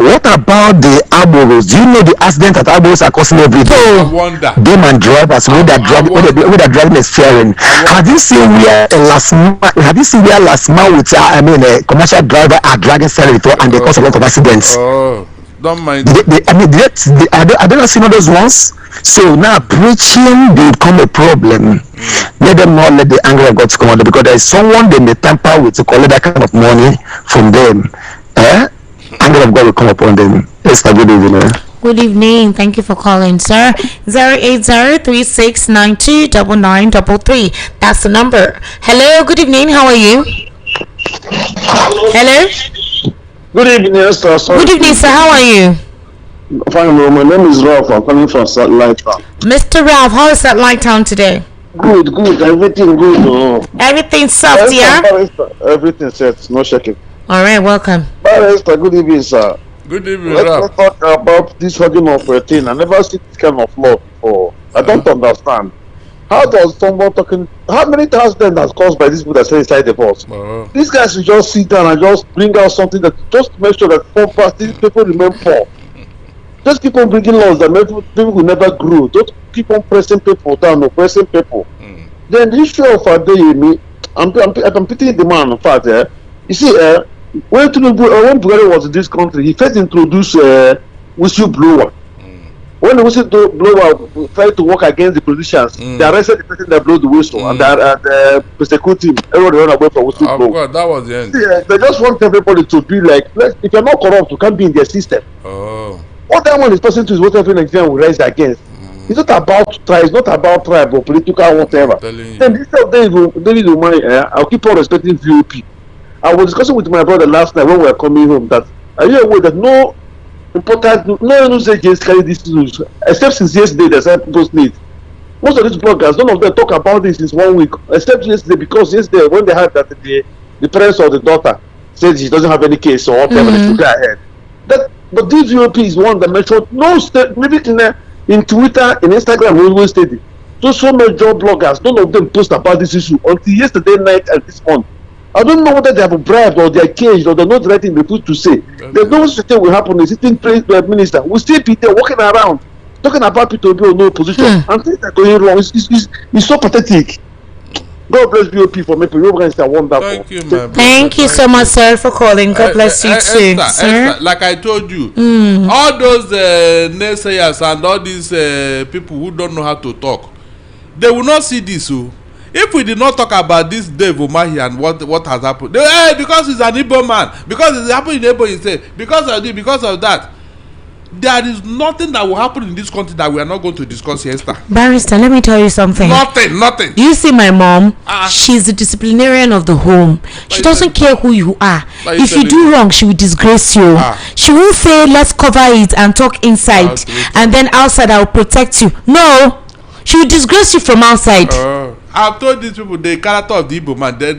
what about the Aboros? Do you know the accident that Aboros are causing every day? Them and drivers with that driving is steering. Have you seen where last man with a commercial driver are dragging steering and they cause a lot of accidents? Don't mind. I don't see those ones. So now preaching become a problem. Let them not let the anger of God come on, because there is someone they may tamper with to collect that kind of money from them. Anger of God will come upon them. Yes, good evening. Good evening. Thank you for calling, sir. 08036929933. That's the number. Hello. Good evening. How are you? Hello. Good evening, sir. Good evening, sir. How are you? Fine, my name is Ralph. I'm calling from Satellite Town. Mr. Ralph, how is Satellite Town today? Good. Everything good. Everything soft, yeah? Everything set. No shaking. All right, welcome. Barrister, good evening, sir. Good evening, Let's talk about this hugging of a thing. I never seen this kind of law before. I don't understand. How does someone talking? How many accidents that's caused by these people that stay inside the bus? These guys should just sit down and just bring out something that just make sure that people remain poor. Just keep on bringing laws that people will never grow. Don't keep on pressing people down or pressing people. Then the issue of Adeyemi, I'm pitying the man. In fact, you see, when Buhari was in this country, he first introduced whistleblower. When the whistleblower tried to work against the politicians, they arrested the person that blew the whistle and they persecute him. Everyone run away from whistleblower. Of course, that was the end. See, they just want everybody to be like, if you're not corrupt, you can't be in their system. What that one is person to is what every Nigerian will rise against. It's not about tribe, it's not about tribe or political whatever. Then instead of David Umahi, I'll keep on respecting VOP. I was discussing with my brother last night when we were coming home that are you aware that no news agents carry this news, except since yesterday there's a post need. Most of these bloggers, none of them talk about this since 1 week, except yesterday, because yesterday when they had that the parents of the daughter said she doesn't have any case or whatever, they should go ahead. But this VOP is one that mentioned maybe in Twitter, in Instagram, we always steady. So major bloggers, none of them post about this issue until yesterday night and this month. I don't know whether they have bribed or they are caged or they're not writing the food to say. There's no such thing will happen. The sitting minister will still be there walking around talking about people to be in no position and things are going wrong. It's so pathetic. God bless BOP for making you guys are wonderful. Thank you, my brother. Thank you so much, sir, for calling. God bless you too, sir. Like I told you, all those naysayers and all these people who don't know how to talk, they will not see this. So, if we did not talk about this Dave Umahi and what has happened, because he's an Igbo man, because it's happened in Igbo state, because of this, because of that. There is nothing that will happen in this country that we are not going to discuss here, Esther. Barrister, let me tell you something. Nothing. You see my mom, she's the disciplinarian of the home. She doesn't care who you are. If you do wrong, she will disgrace you. She won't say, let's cover it and talk inside. And then outside, I will protect you. No. She will disgrace you from outside. I've told these people the character of the Igbo man. They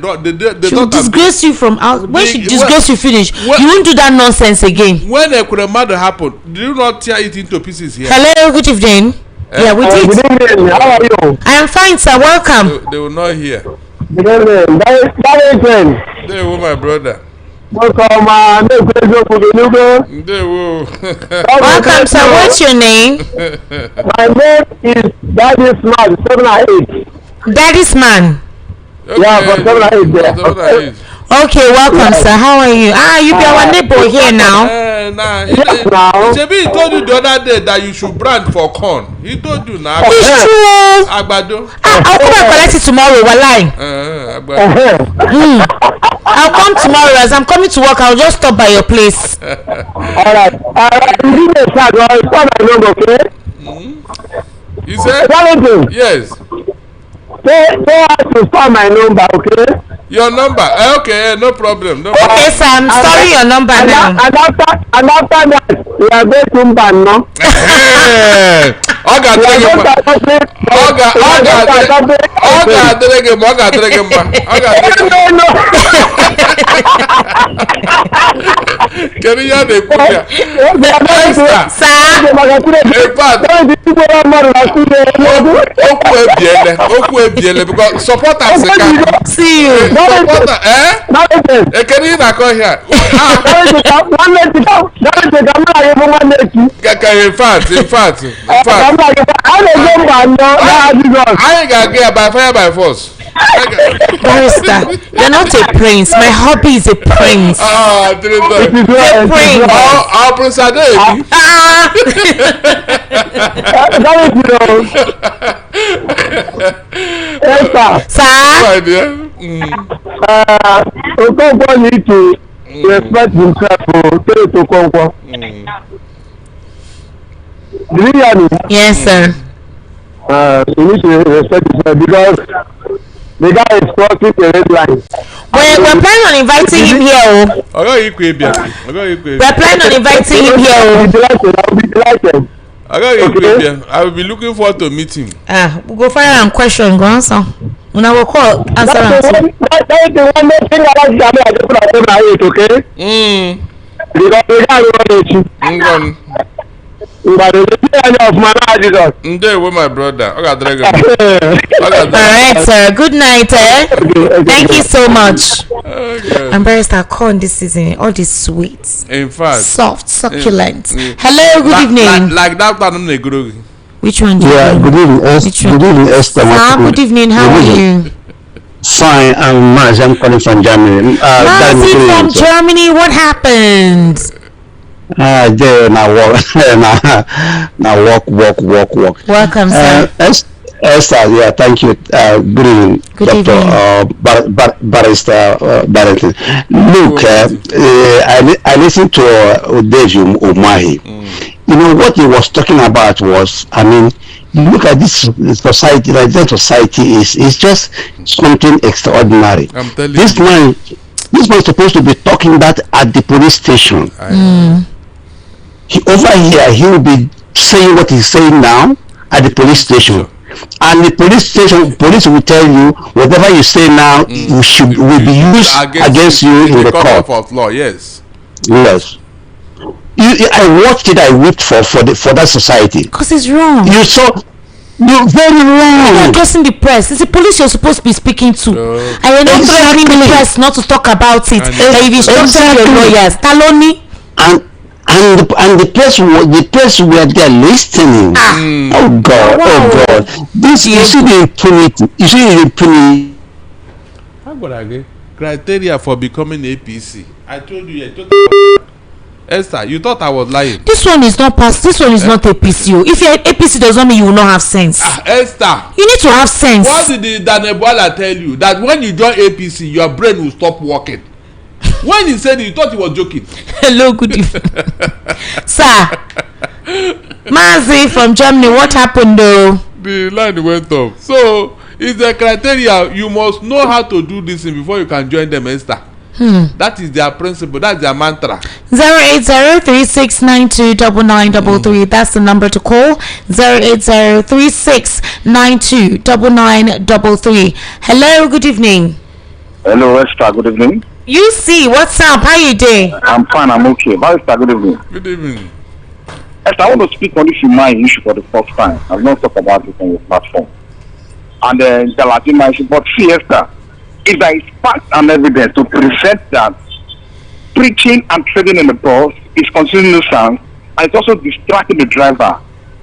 she will disgrace you from out. When she disgrace you finish, you won't do that nonsense again. When a Kuremado happened, did you not tear it into pieces here? Hello, good evening. Yeah, we did. Good evening. How are you? I am fine, sir. Welcome. They will not hear. Good evening. They will, my brother. Welcome, Welcome, sir. What's your name? My name is Daddy's Man 7 Daddy's Man. Okay. Yeah, from 7 Okay, welcome, sir. How are you? You be our neighbor here now. He told you the other day that you should brand for corn. He told you now. It's true. Agbado. I'll come and collect it tomorrow. Walai. I'll come tomorrow. As I'm coming to work, I'll just stop by your place. Alright. You said? Yes. Say I to store my number, okay? Your number? Okay, no problem. Okay, sir, I'm storing your number now. And after that, we are going to ban, no? Can you hear the picture? Because supporters see you. Supporter, can you not come here? In fact, I ain't gonna get by fire by force. Barrister, you're not a prince. My hobby is a prince. A prince. Our prince are there. Sir? Okonkwo need to respect himself to Okonkwo. Do you hear me? Yes, sir. You need to respect himself because the guy is crossing the red line. We're planning on inviting him here. We're planning on inviting him here. I'll be delighted. I will be looking forward to meeting. We'll go find and question. Go answer. When I will call, answer. That's the one thing I like to do. Okay? Because the guy will let you. But of my with my brother. Alright, sir. Good night, Thank you so much. I'm very corn this season. All these sweets. In fact. Soft, succulent. Hello, good evening. Like that. Which one do you good evening, Esther. Good evening, how are you? Fine, I'm Maz. I'm calling from Germany. From Germany, what happened? There now walk. Welcome, sir. Esther, yeah, thank you. Good evening, Dr. Barrister Barrington. Look, I listened to Dave Umahi. You know what he was talking about was, I mean, look at this society. Like that society is just something extraordinary. I'm telling this you. man is supposed to be talking that at the police station. Over here, he will be saying what he's saying now at the police station. And the police will tell you whatever you say now will be used against you in the court of law. Yes. I watched it. I wept for that society. Because it's wrong. You're very wrong. You're addressing the press. It's the police you're supposed to be speaking to. And you're not threatening the press not to talk about it. And you've instructed your lawyers. Taloni. And the press were there listening. Oh God. This you see the impunity. You see the impunity How about again? Criteria for becoming APC. I told you, Esther, you thought I was lying. This one is not pass. This one is not APC. If you're APC, does not mean you will not have sense. Esther, you need to have sense. What did Daniel Bola tell you? That when you join APC, your brain will stop working. When he said it, you thought he was joking. Hello, good evening. Sir, Mazi from Germany, what happened though? The line went off. So, it's a criteria. You must know how to do this thing before you can join them, Esther. That is their principle. That's their mantra. 08036929933. That's the number to call. 08036929933. Hello, good evening. Hello, Esther. Good evening. You see, what's up? How you doing? I'm fine. I'm okay. How is that? Good evening. Good evening. Esther, I want to speak on this human issue for the first time. I've not talked about it on your platform. And then the Latin issue. But see, Esther, if there is facts and evidence to present that preaching and trading in the bus is considered nuisance and it's also distracting the driver,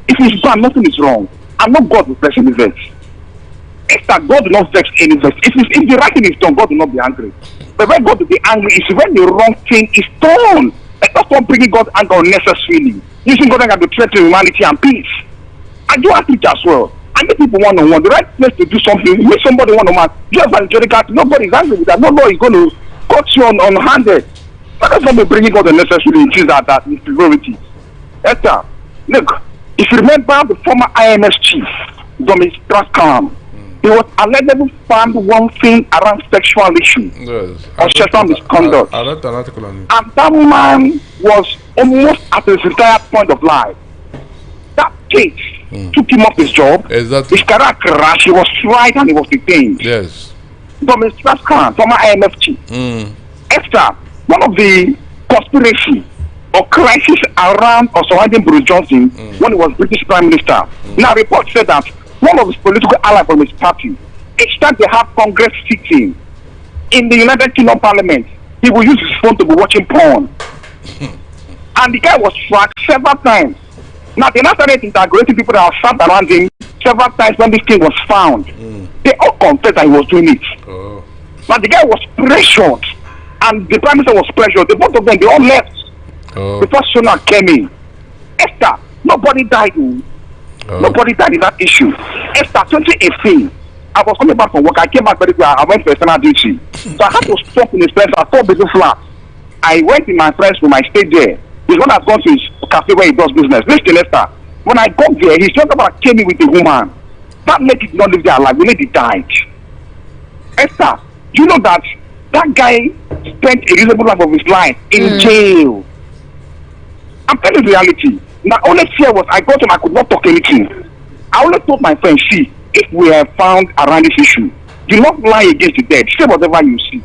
if it's bad, nothing is wrong. I'm not God with blessing the vex. Esther, God will not vex any vex. If the right thing is done, God will not be angry. But when God will be angry is when the wrong thing is done. Let's not stop bringing God's anger unnecessarily. Using God's anger to threaten humanity and peace. I do ask it as well. I meet people one-on-one. The right place to do something, meet somebody one-on-one. Just evangelical, nobody is angry with that. No law is going to cut you on-handed. But let's not be bringing God unnecessarily in things that inferiority. Esther, look, if you remember the former IMS chief, Dominic Strauss-Kahn, he was allegedly found one thing around sexual issue or sexual misconduct. I wrote an article on it. And that man was almost at his entire point of life. That case took him off his job. Exactly. His career crashed. He was tried and he was detained. Yes. Dominic Strauss-Kahn, former IMF chief. Esther, one of the conspiracy or crisis around or surrounding Boris Johnson when he was British Prime Minister. Now, reports said that one of his political allies from his party, each time they have Congress sitting in the United Kingdom Parliament, he will use his phone to be watching porn. And the guy was tracked several times. Now, they now started integrating people that have sat around him several times when this thing was found. They all confessed that he was doing it. Now, the guy was pressured, and the Prime Minister was pressured. The both of them, they all left before Sona came in. Esther, nobody died. Nobody died in that issue. Esther, 2018, I was coming back from work. I came back very quick. I went for external duty. So I had to stop in his friends. I saw business flats. I went in my friend's room. I stayed there. He's one that's gone to his cafe where he does business. Listen, Esther, when I got there, his younger brother came in with a woman. That lady did not live there alive. The lady died. Esther, do you know that that guy spent a reasonable life of his life in jail? I'm telling you the reality. My only fear was I got him, I could not talk anything. I only told my friend, see, if we have found around this issue, do not lie against the dead. Say whatever you see.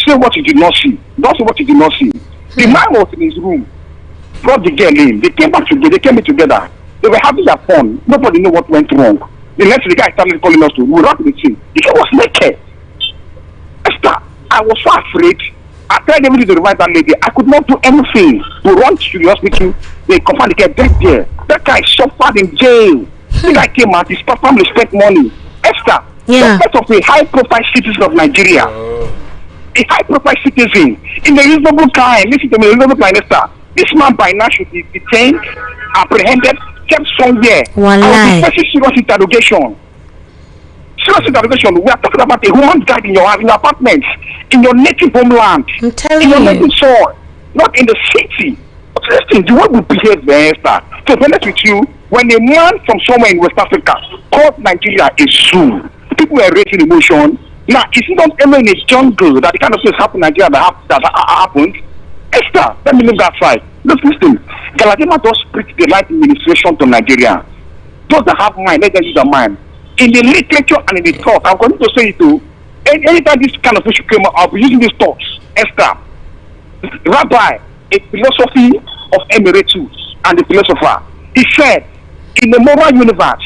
Say what you did not see. Don't say what you did not see. The man was in his room, brought the girl in. They came back together. They came in together. They were having their fun. Nobody knew what went wrong. The next the guy started calling us to wrap the thing. The guy was naked. Esther, I was so afraid. I tried everything to revive that lady. I could not do anything to run to the hospital. They confirmed the guy dead there. That guy suffered in jail. The guy came out. His family spent money. Esther, the part of a high-profile citizen of Nigeria, a high-profile citizen in a reasonable time. Listen to me, reasonable time, Esther. This man by now should be detained, apprehended, kept somewhere. I was facing serious interrogation. Serious interrogation. We are talking about a woman died in your apartment, in your native homeland, in your native soil, not in the city. But listen, the way we behave there, Esther. To be honest with you, when a man from somewhere in West Africa called Nigeria a zoo, people were raising emotion. Now, is it not ever in a jungle that the kind of things happen in Nigeria that happened? Esther, let me leave that side. Look, listen, Galadima does preach the right administration to Nigeria. Those that have mind, let them use their mind. In the literature and in the thought, I'm going to say it too. Anytime this kind of issue came up, I'll be using these thoughts. Esther, Rabbi, a philosophy of emeritus and the philosopher, he said, in the moral universe,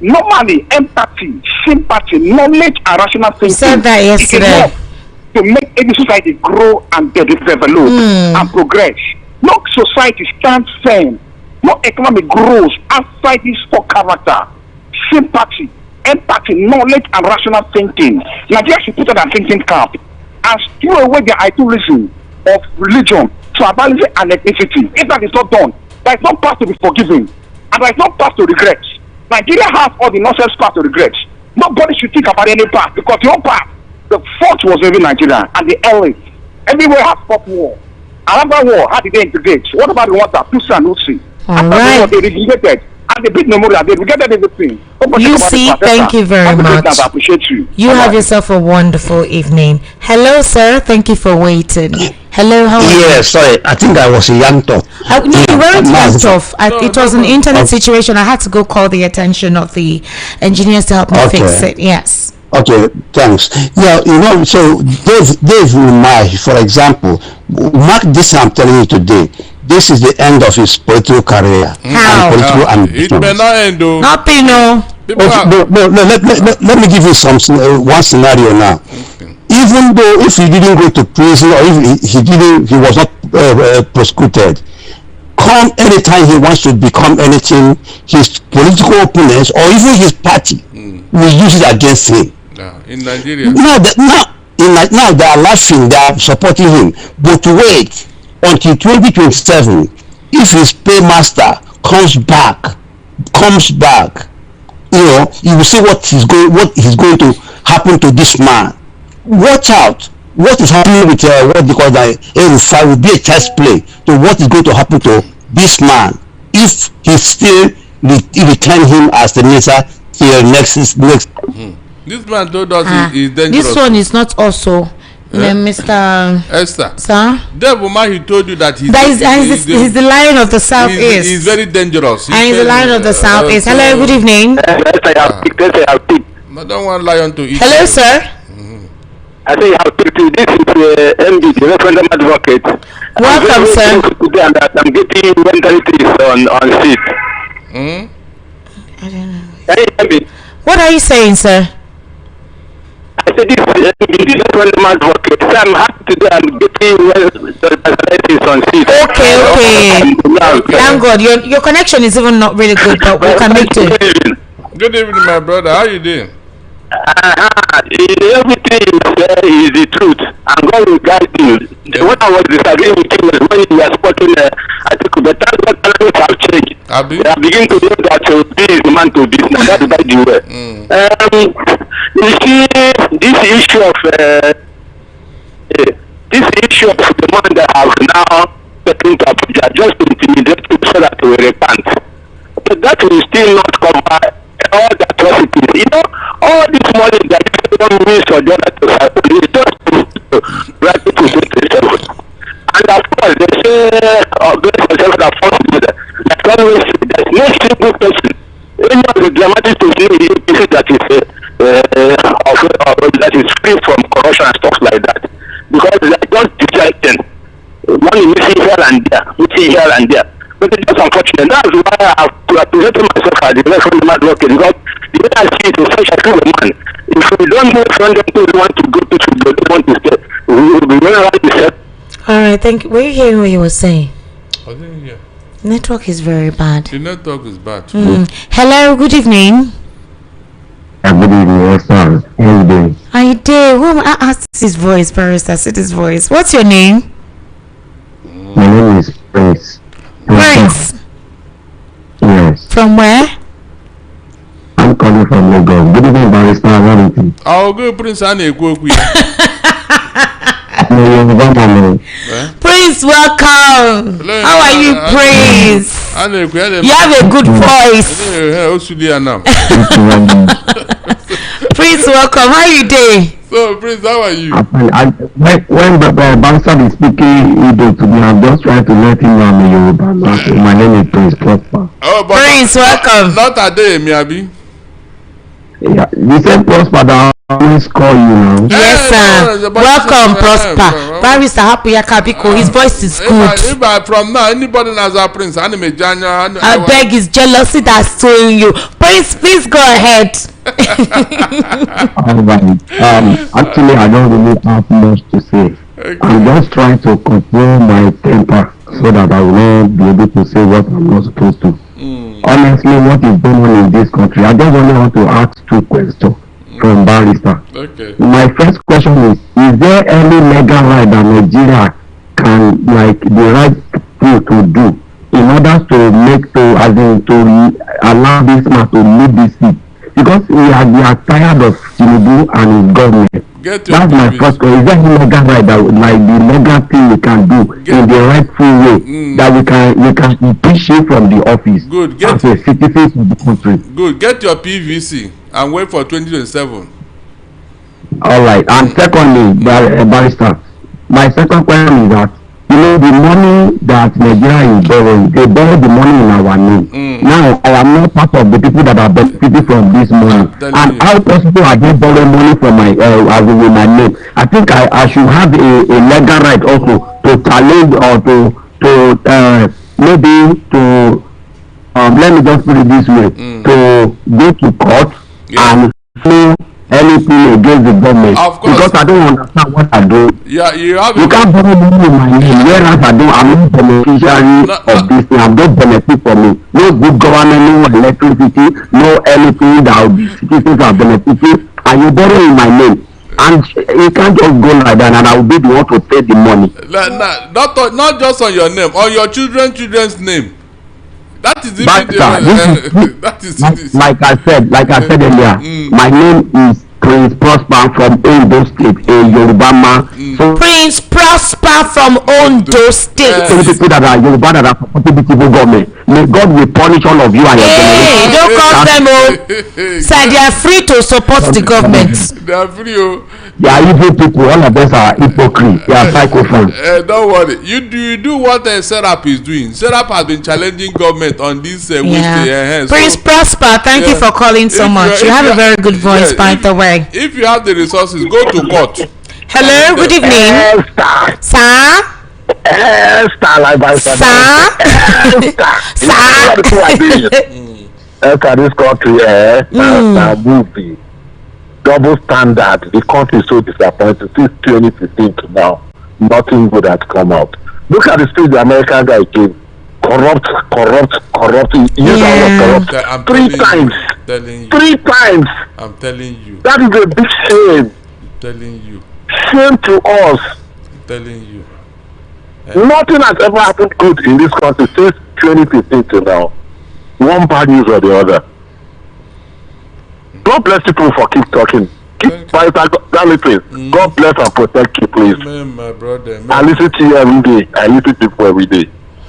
normally empathy, sympathy, knowledge, and rational thinking said that yesterday. Is enough to make any society grow and develop and progress. No society stands firm. No economy grows outside this for character, sympathy, empathy, knowledge, and rational thinking. Nigeria should put on a thinking cap and throw away the idealism of religion, tribalism, and ethnicity. If that is not done, there is no path to be forgiven, and there is no path to regret. Nigeria has all the nonsense path to regret. Nobody should think about any path, because your path, the fault was in Nigeria, and the elite. Everywhere has fought war. Another war, how did they integrate? What about the water? Tusi and Usi. After the war, they regulated. And the big memorial, they regulated everything. You see, thank you very much. I appreciate you. You have yourself a wonderful evening. Hello, sir. Thank you for waiting. Hello, how are you? Yeah, sorry. I think I was a young tough. No, you weren't young tough. It was an internet situation. I had to go call the attention of the engineers to help me fix it. Yes. Okay, thanks. Yeah, you know, so Dave Umai, for example, mark this I'm telling you today. This is the end of his political career. How? And political ambitions. It may not end though. Nothing, no. Let me give you one scenario now. Okay. Even though if he didn't go to prison, or if he was not prosecuted, come anytime he wants to become anything, his political opponents or even his party will use it against him. In Nigeria. Now they are laughing, they are supporting him. But wait until 2027, if his paymaster comes back, you know, you will see what is going to happen to this man. Watch out. What is happening with what they call the Erufai will be a test play to what is going to happen to this man if he still return him as the minister till next. This man told us is dangerous. This one is not also Mr. Esther. Sir? Devuma, he told you that he's the lion of the southeast. He's very dangerous. And he's the lion of the southeast. Hello, good evening. I don't want lion to eat. Hello, sir. I say I'll take to this is MD, the referendum advocate. Welcome, sir. And I'm getting mentalities on seat. I don't know. What are you saying, sir? I said this is referendum advocate. So I'm happy today. I'm getting mentalities on seat. Okay. Thank God. Your connection is even not really good, but we can make it. Good evening, my brother. How you doing? Everything is the truth, and God will guide you. What I was disagreeing with you was when you were supporting article, but that's what times have changed. They are beginning to know that this is the man to this, and that's by the way. You see, this issue of the man that have now taken to Abuja just to intimidate people so that they will repent, but that will still not cover all the atrocities. You know, all this money that one means or the other is just to write people to themselves. And of course, they say, organize themselves that force together. Like always, there's no simple person. Any of the dramatic things that is free from corruption and stuff like that. Because they're just distracting. One is missing here and there. But it's just unfortunate. That's why I presented myself as the referendum advocate, because the way I see it is such a kind of man. If we don't do referendum, we want to go to the want to stay. We will be very right to say. Alright, thank you. Were you hearing what you were saying? I didn't hear. Network is very bad. The network is bad. Hello, good evening. Good evening, what's up? How you doing? I did. Who asked his voice, Barrister? Sit his voice. What's your name? My name is Prince. Prince? Yes. From where? I'm calling from Lagos. Good evening, Barrister. How I'll go Prince and Prince, welcome. How are you, Prince? You have a good voice. Prince, welcome. How are you doing? So, Prince, how are you? When Barrister is speaking Igbo to me, I'm just trying to let him know I'm a Yoruba. My name is Prince Prosper. Prince, welcome. Not a day, Miyabi. Yeah, the same Prosper that I always call you now. Yes, sir. Welcome, Prosper. Barrister Happy Yakabiko, his voice is good. If I from now, anybody as a Prince, I beg, his jealousy that's showing you. Prince, please go ahead. Alright. Actually, I don't really have much to say. Okay. I'm just trying to control my temper so that I will not be able to say what I'm not supposed to. honestly what is going on in this country. I just only want to ask 2 questions from Barrister. Okay. My first question is there any legal right that Nigeria can, like the right thing to do in order to make to allow this man to leave this seat? Because we are tired of Tinubu and his government. That's my first question. Is there any legal right that, like the legal thing we can do in the rightful way that we can impeach him from the office as a citizen of the country? Good. Get your PVC and wait for 2027. All right. And secondly, Barrister, my second question is that the money that Nigeria is borrowing, they borrow the money in our name. Now, I am not part of the people that are benefiting from this money. And how possible are they borrowing money from my with my name? I think I should have a legal right also to challenge or to maybe to let me just put it this way, to go to court and say anything against the government. Of course. Because I don't understand what I do. Yeah, you can't borrow money in my name, whereas I'm not beneficiary of this thing. I'm just benefit from it. No good government, no electricity, no anything that the citizens are benefiting, and you borrow in my name. And you can't just go like that, and I will be the one to pay the money. Not just on your name, on your children's name. That is the that is like I said earlier. My name is Prince Prosper from Ondo State, a Yoruba man. So Prince Prosper from Ondo State. People that are Yoruba that are supporting the civil government. May God will punish all of you and your generation. Don't call them all. Sir, they are free to support the government. They are free. They are evil people. All of us are hypocrites. They are psychophants. Don't worry. You do what Serap is doing. Serap has been challenging government on this Prince Prosper, thank you for calling so much. You have a very good voice, by the way. If you have the resources, go to court. Hello, good evening. Sir? This country movie. Double standard. The country is so disappointed since 2015 to now. Nothing good has come out. Look at the speech the American guy gave. Corrupt. Corrupt. Three times. I'm telling you. That is a big shame. I'm telling you. Shame to us. I'm telling you. Nothing has ever happened good in this country since 2015 to now. One bad news or the other. God bless you for keep talking. God bless and protect you, please. Amen, my brother. I listen to you every day. I listen to people every day.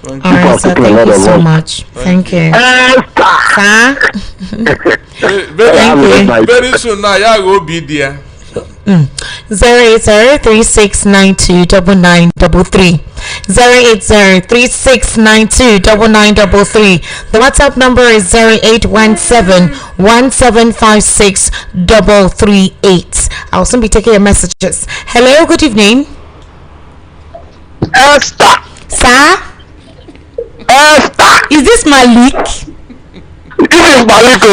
All right, sir. Thank you so much. Thank you. Very soon now, you will be there. 08036929933 08036929933. The WhatsApp number is 0817175638. I'll soon be taking your messages. Hello, good evening. Esther. Sir? Is this Malik? This is Malik.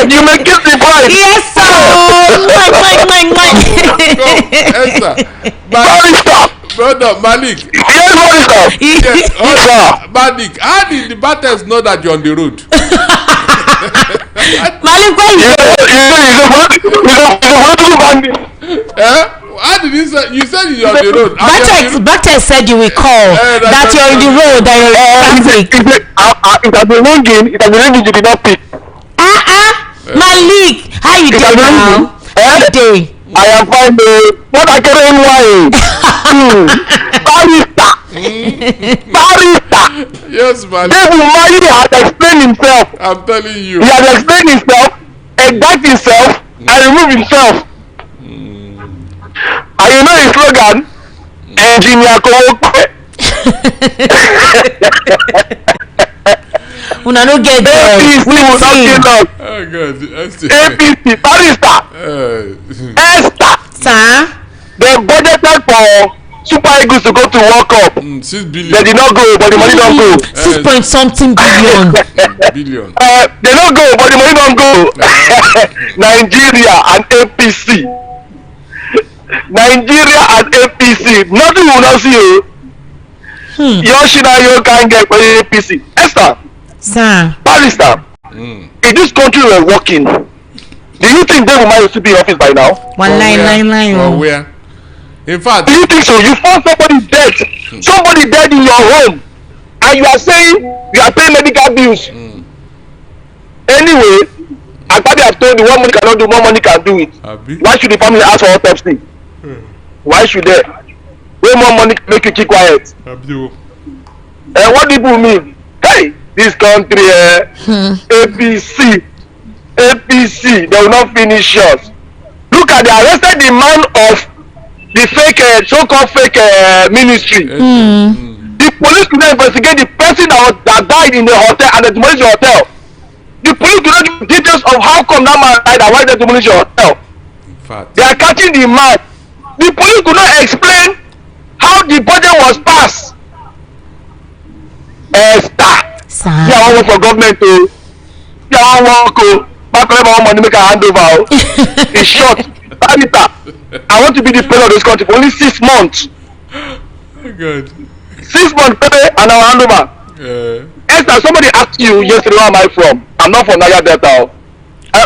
You may get the price. Yes, sir. Brother Malik. Yes, Malik, how did the batters know that you're on the road? Malik, where how did you say? You said you're on the road. Batex said you will call that you're on the road, that you're in traffic. It has been ringing. You did not pick. Malik, how you doing now? Good day. I am fine. What I can't Barrister. Yes, Malik. David Mali has explained himself. I'm telling you. He has explained himself, exact himself, and removed himself. And you know his slogan? Engineer Kowope. Una no get there. APC will not kill us. Oh God, APC, Barrister. Esther. Sir? They budgeted for Super Eagles to go to World Cup. 6 billion. They did not go, but the money don't go. 6 point something billion. Billion. They don't go, but the money don't go. Nigeria and APC. Nigeria and APC. Nothing will not see you. Yoshina can't get APC. Esther. Sir. Barrister. If this country were working, do you think they will manage to be in office by now? 1999. Or where? In fact, do you think so? You found somebody dead. Somebody dead in your home. And you are saying you are paying medical bills. Anyway, Akpabio have told you what money cannot do, more money can do it. Why should the family ask for autopsy? Why should they? Way more money make you keep quiet. What do people mean? Hey, this country, APC, they will not finish us. Look at, they arrested the man of the fake, so-called fake ministry. The police could not investigate the person that died in the hotel and the demolished hotel. The police could not give details of how come that man died and why they demolished the hotel. They are catching the man. The police could not explain how the budget was passed. Yeah, I work for government to. Yeah, I work back when money make a handover. It's short. I want to be the president of this country for only 6 months. Good. 6 months, baby, and I'll hand over. Esther, somebody asked you yesterday, where am I from? I'm not from Niger Delta.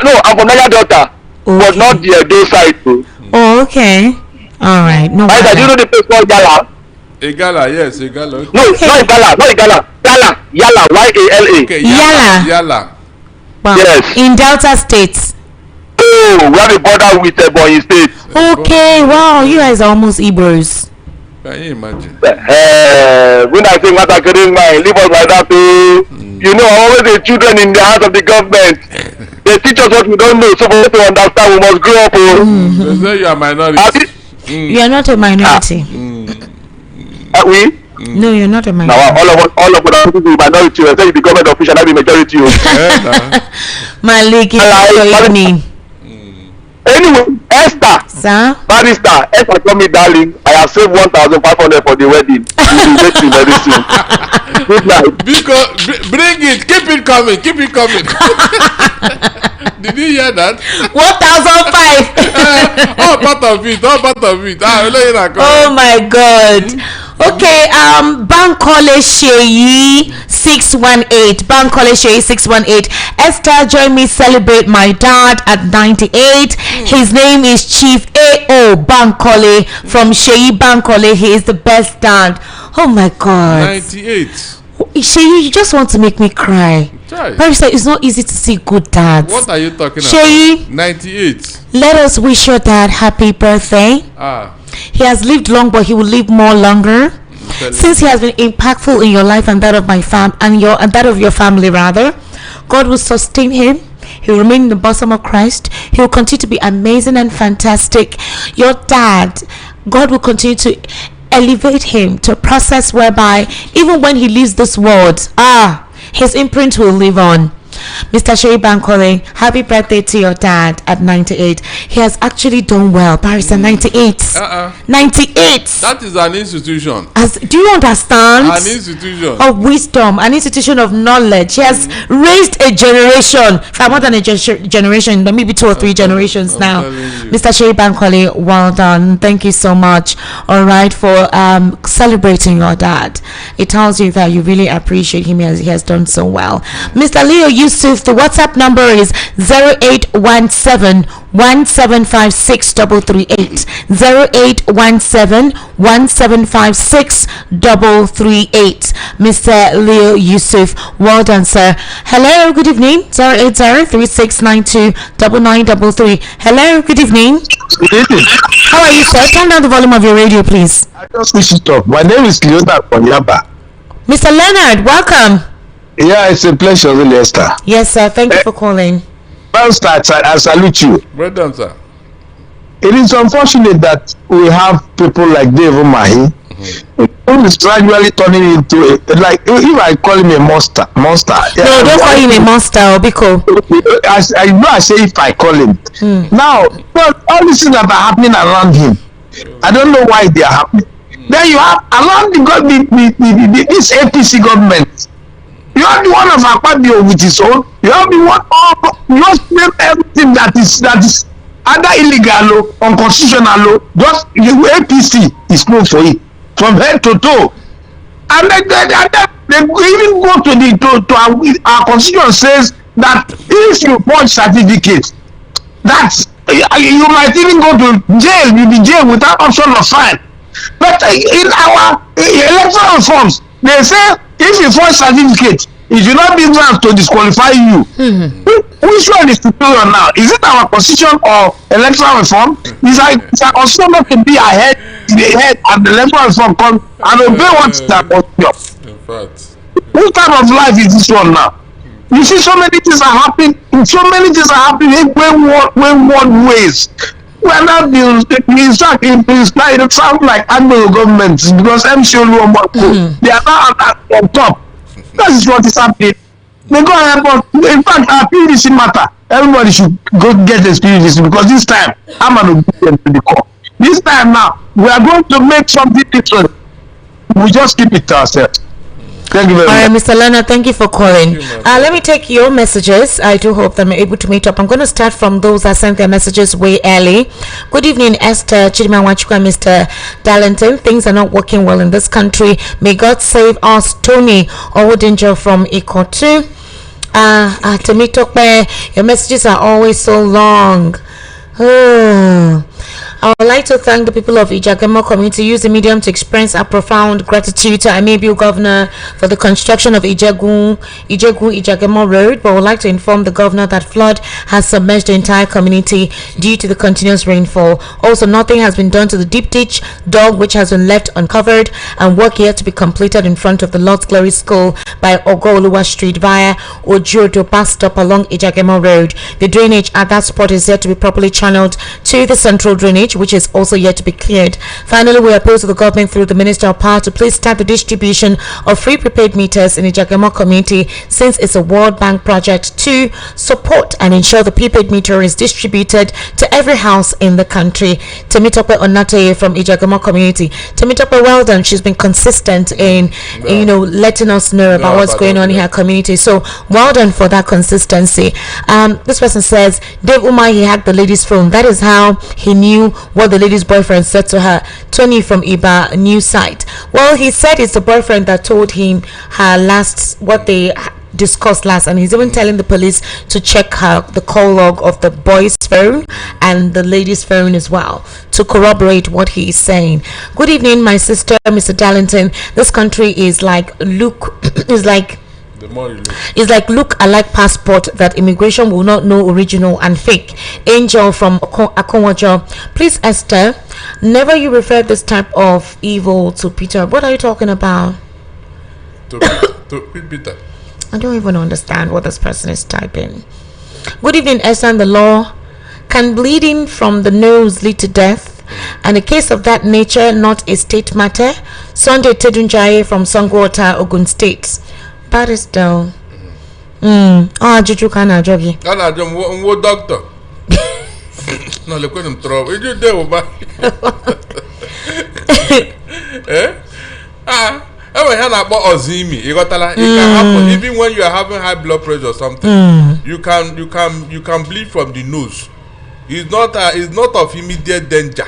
No, I'm from Niger Delta, but not the Edo side too. Oh, okay. All right. No. Esther, do you know the place called Gala? Igala, yes, Igala. No, okay. Not Igala, not Igala. Gala, Yala, Y-A-L-A. Okay, Yala. Wow. Yes. In Delta State. Oh, we have a border with Ebonyi State. Okay, wow, you guys are almost Igbos. Can you imagine? When I say what I couldn't mind, leave us like that too. You know, always the children in the hands of the government. They teach us what we don't know, so for us to understand, we must grow up. They say you are a minority. You are not a minority. We? No, you're not a minority. Now, all of us people minority. I say you be government official, I be majority. Malik, good evening. Anyway, Esther, sir, Barrister, Esther told me, darling, I have saved 1,500 for the wedding. You will wait till very soon. Good night. Because bring it, keep it coming. Did you hear that? 1,500. All part of it. Oh my God. Okay, Bankole Sheyi 618. Bankole Sheyi 618. Esther, join me celebrate my dad at 98. His name is Chief A.O. Bankole from Sheyi Bankole. He is the best dad. Oh my God. 98. Sheyi, you just want to make me cry. Barrister, it's not easy to see good dads. What are you talking Sheyi, about? 98. Let us wish your dad happy birthday. He has lived long, but he will live more longer. Since he has been impactful in your life and that of my and that of your family rather, God will sustain him. He will remain in the bosom of Christ. He will continue to be amazing and fantastic. Your dad, God will continue to elevate him to a process whereby even when he leaves this world, his imprint will live on. Mr. Sheyi Bankole, happy birthday to your dad at 98. He has actually done well. Barrister, 98. 98. That is an institution. Do you understand? An institution of wisdom, an institution of knowledge. He has raised a generation. For more than a generation, maybe 2 or 3 generations now. Mr. Sheyi Bankole, well done. Thank you so much. All right, for celebrating your dad. It tells you that you really appreciate him as he has done so well. Mr. Leo Yusuf, the WhatsApp number is 0817 1756338. 0817 1756338. Mr. Leo Yusuf, well done, sir. Hello, good evening. 08036929933. Hello, good evening. Good evening. How are you, sir? Turn down the volume of your radio, please. I just switched it off. My name is Leonard from Yaba. Mr. Leonard, welcome. Yeah, it's a pleasure, really, Esther. Yes, sir. Thank you for calling. First, I salute you. Well done, sir. It is unfortunate that we have people like Dave Umahi who is gradually turning into like, if I call him a monster. No, don't call him a monster, Obiko. I say if I call him. Now, all these things that are happening around him, I don't know why they are happening. Then you have around this APC government. You have the one of Akpabio with his own. You have the one of everything that is either illegal or unconstitutional. Just the APC is known for it from head to toe. And they even go to our constitution says that if you forge certificate, that's you might even go to jail. You'll be jailed without option of fine. But in our electoral reforms, they say if you forge certificate, it will not be grounds to disqualify you. Which one is superior now? Is it our constitution or electoral reform? It's our constitution not to be ahead and the electoral reform come and obey what's that constitution. In fact, what type of life is this one now? You see, so many things are happening. So many things are happening in wayward ways. We're not in fact, it sounds like Anglo governments because MCO they are now on top. That is what is happening. They go ahead, but in fact, our PVC matter. Everybody should go get this PVC because this time I'm going to get to the core. This time now, we are going to make something different. We just keep it to ourselves. Thank you very much. All right, Mr. Lana, thank you for calling. Let me take your messages. I do hope that I'm able to meet up. I'm going to start from those that sent their messages way early. Good evening, Esther, Chidima Wachukwu, Mr. Darlington. Things are not working well in this country. May God save us. Tony Owodinjo from Ikotu. Temitope, your messages are always so long. I would like to thank the people of Ijagemo community. Use the medium to express our profound gratitude to Amebiu Governor for the construction of Ijagemo Road, but would like to inform the Governor that flood has submerged the entire community due to the continuous rainfall. Also, nothing has been done to the deep ditch dog which has been left uncovered, and work yet to be completed in front of the Lord's Glory School by Ogoluwa Street via Ojodo bus stop along Ijagemo Road. The drainage at that spot is yet to be properly channeled to the central drainage, which is also yet to be cleared. Finally, we appeal to the government through the Minister of Power to please start the distribution of free prepaid meters in the Ijagemo community, since it's a World Bank project, to support and ensure the prepaid meter is distributed to every house in the country. Temitope Onatoye from Ijagemo community. Temitope, well done. She's been consistent in letting us know about what's going on in her community. So well done for that consistency. This person says Dave Umar, he hacked the lady's phone. That is how he knew what the lady's boyfriend said to her. Tony from Iba news site. Well, he said it's the boyfriend that told him her last, what they discussed last, and he's even telling the police to check the call log of the boy's phone and the lady's phone as well to corroborate what he is saying. Good evening, my sister, Mr. Darlington. This country is like it's like look-alike passport that immigration will not know original and fake. Angel from Akonwajo. Please, Esther, never you refer this type of evil to Peter. What are you talking about? To Peter. I don't even understand what this person is typing. Good evening, Esther and the law. Can bleeding from the nose lead to death? And a case of that nature, not a state matter? Sunday Tedunjaye from Sangwota, Ogun State. That is down. Juju kana jogi. Kana jom wo doctor. No le kwenim trouble. You dey o ba. Ewe ha na akpo ozimi. You gotala. It can happen even when you are having high blood pressure or something. You can bleed from the nose. It's not of immediate danger.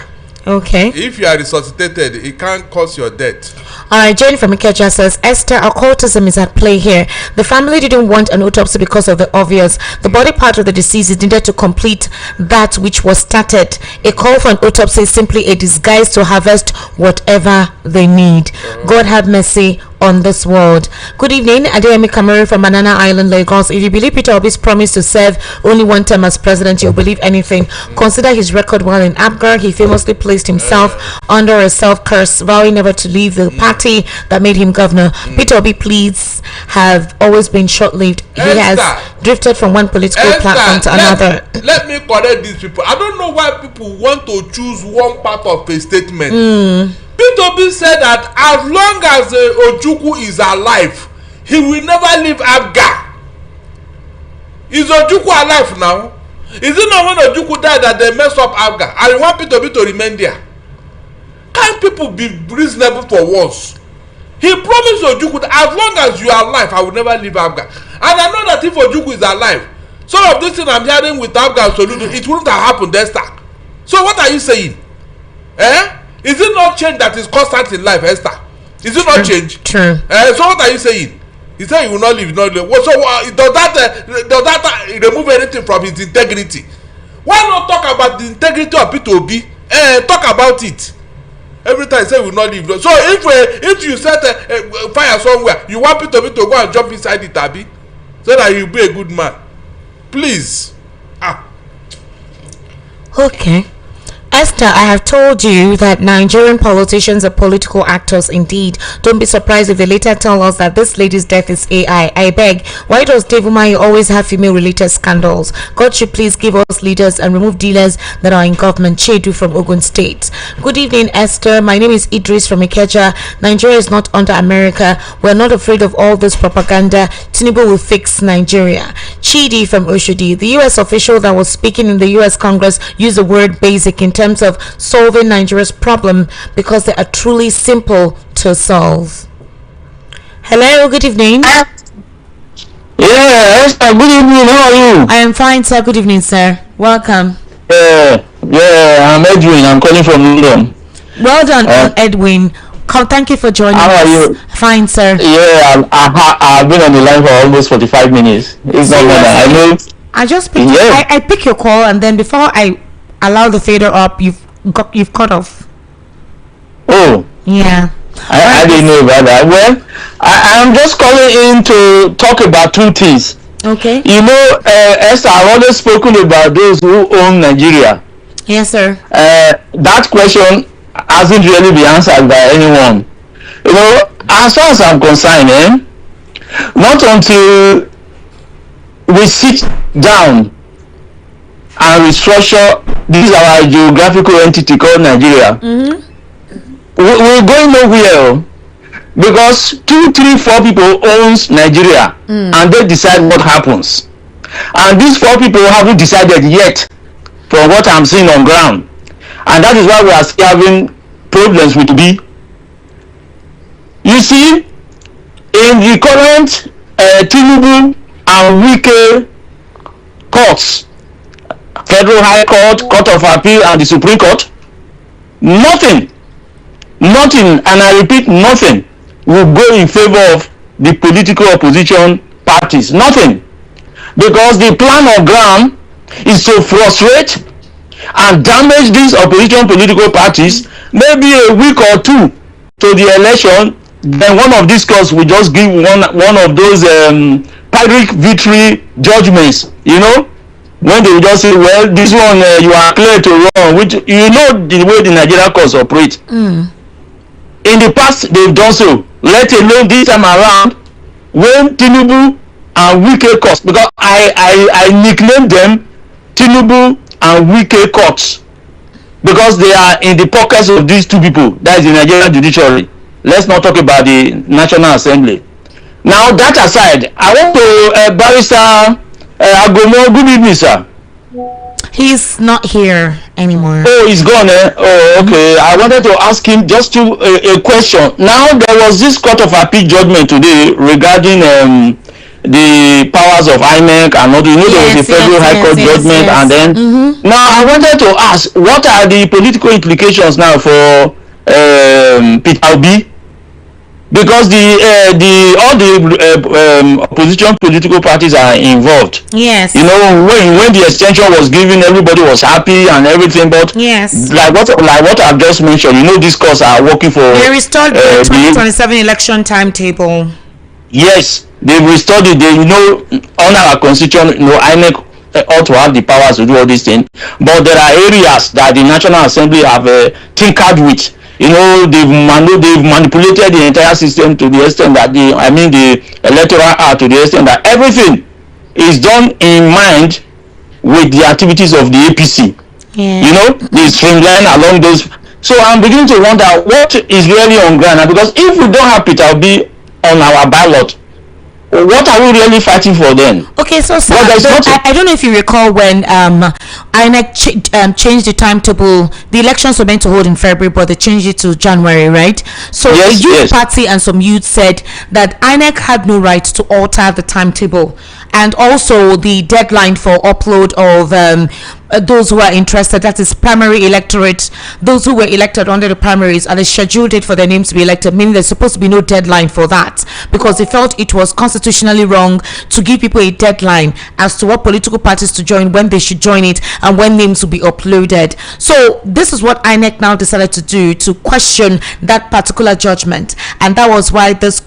Okay. If you are resuscitated, it can't cause your death. Alright, Jane from Ikeja says, Esther, occultism is at play here. The family didn't want an autopsy because of the obvious. The body part of the deceased is needed to complete that which was started. A call for an autopsy is simply a disguise to harvest whatever they need. God have mercy on this world. Good evening, Adeyemi Kamari from Banana Island, Lagos. If you believe Peter Obi's promise to serve only one term as president, you'll believe anything. Consider his record while in Abgar. He famously placed himself under a self-curse, vowing never to leave the party that made him governor. Peter Obi pleas have always been short-lived. He has drifted from one political platform to another. Let me correct these people. I don't know why people want to choose one part of a statement. Peter Obi said that as long as Ojukwu is alive, he will never leave Abga. Is Ojukwu alive now? Is it not when Ojukwu died that they messed up Abga? And you want Peter Obi to remain there? Can't people be reasonable for once? He promised Ojukwu that as long as you are alive, I will never leave Abga. And I know that if Ojukwu is alive, some of this thing I'm hearing with Abga Soludo, it wouldn't have happened, Esther. So what are you saying? Is it not change that is constant in life, Esther? Is it not change? True. So what are you saying? He said he will not leave, not leave. Well, so does that remove anything from his integrity? Why not talk about the integrity of P2B? Talk about it. Every time he say he will not leave. So if you set fire somewhere, you want P2B to go and jump inside it, Abi, so that you be a good man. Please. Okay. Esther, I have told you that Nigerian politicians are political actors indeed. Don't be surprised if they later tell us that this lady's death is AI. I beg, why does Dave Umahi always have female-related scandals? God should please give us leaders and remove dealers that are in government. Chedu from Ogun State. Good evening, Esther. My name is Idris from Ikeja. Nigeria is not under America. We're not afraid of all this propaganda. Tinubu will fix Nigeria. Chidi from Oshodi. The U.S. official that was speaking in the U.S. Congress used the word basic in terms of solving Nigeria's problem because they are truly simple to solve. Hello, good evening. Yes, good evening. How are you? I am fine, sir. Good evening, sir. Welcome. I'm Edwin. I'm calling from London. Well done, Edwin. Thank you for joining us. How are you? Fine, sir. Yeah, I've been on the line for almost 45 minutes. It's not more than I know. I just picked. I pick your call, and then before I allow the fader up, you've cut off. Oh. Yeah. I didn't know about that. Well, I'm just calling in to talk about two things. Okay. You know, Esther, I've always spoken about those who own Nigeria. Yes, sir. That question hasn't really been answered by anyone. You know, as far as I'm concerned, not until we sit down and restructure this our geographical entity called Nigeria, we're going nowhere, because 2, 3, 4 people owns Nigeria and they decide what happens, and these 4 people haven't decided yet from what I'm seeing on ground, and that is why we are still having problems with B. You see, in the current Tinubu and Wike courts, Federal High Court, Court of Appeal, and the Supreme Court, nothing, and I repeat, nothing will go in favor of the political opposition parties. Nothing. Because the plan of ground is to frustrate and damage these opposition political parties, maybe a week or 2 to the election, then one of these courts will just give one of those Pyrrhic victory judgments, you know, when they will just say, well, this one you are clear to run, which you know the way the Nigerian courts operate. In the past they've done so, let alone this time around when Tinubu and Wike courts, because I nicknamed them Tinubu and Wike courts because they are in the pockets of these 2 people, that is the Nigerian judiciary. Let's not talk about the National Assembly. Now, that aside, I want to Barrister Agomo. Good evening, sir. He's not here anymore. Oh, he's gone, Oh, okay. I wanted to ask him just a question. Now, there was this Court of Appeal judgment today regarding the powers of INEC and all. You know, there was the Federal High Court judgment, and then now I wanted to ask, what are the political implications now for Peter Obi? Because all the opposition political parties are involved. Yes. You know, when the extension was given, everybody was happy and everything. But yes, like what I've just mentioned, you know, these courts are working for. They restored the 2027 election timetable. Yes, they restored it. They, you know, on our constitution, you know, INEC ought to have the powers to do all these things. But there are areas that the National Assembly have tinkered with. You know, they've manipulated the entire system to the extent that the electoral act, to the extent that everything is done in mind with the activities of the APC. Yeah. You know, they streamline along those. So I'm beginning to wonder what is really on ground now, because if we don't have Peter Obi on our ballot, what are we really fighting for then? Okay, so sir, I don't know if you recall when INEC changed the timetable. The elections were meant to hold in February, but they changed it to January, right? So the youth party and some youth said that INEC had no right to alter the timetable, and also the deadline for upload of those who are interested, that is primary electorate, those who were elected under the primaries, and they scheduled it for their names to be elected, meaning there's supposed to be no deadline for that, because they felt it was constitutionally wrong to give people a deadline as to what political parties to join, when they should join it, and when names will be uploaded. So this is what INEC now decided to do, to question that particular judgment, and that was why this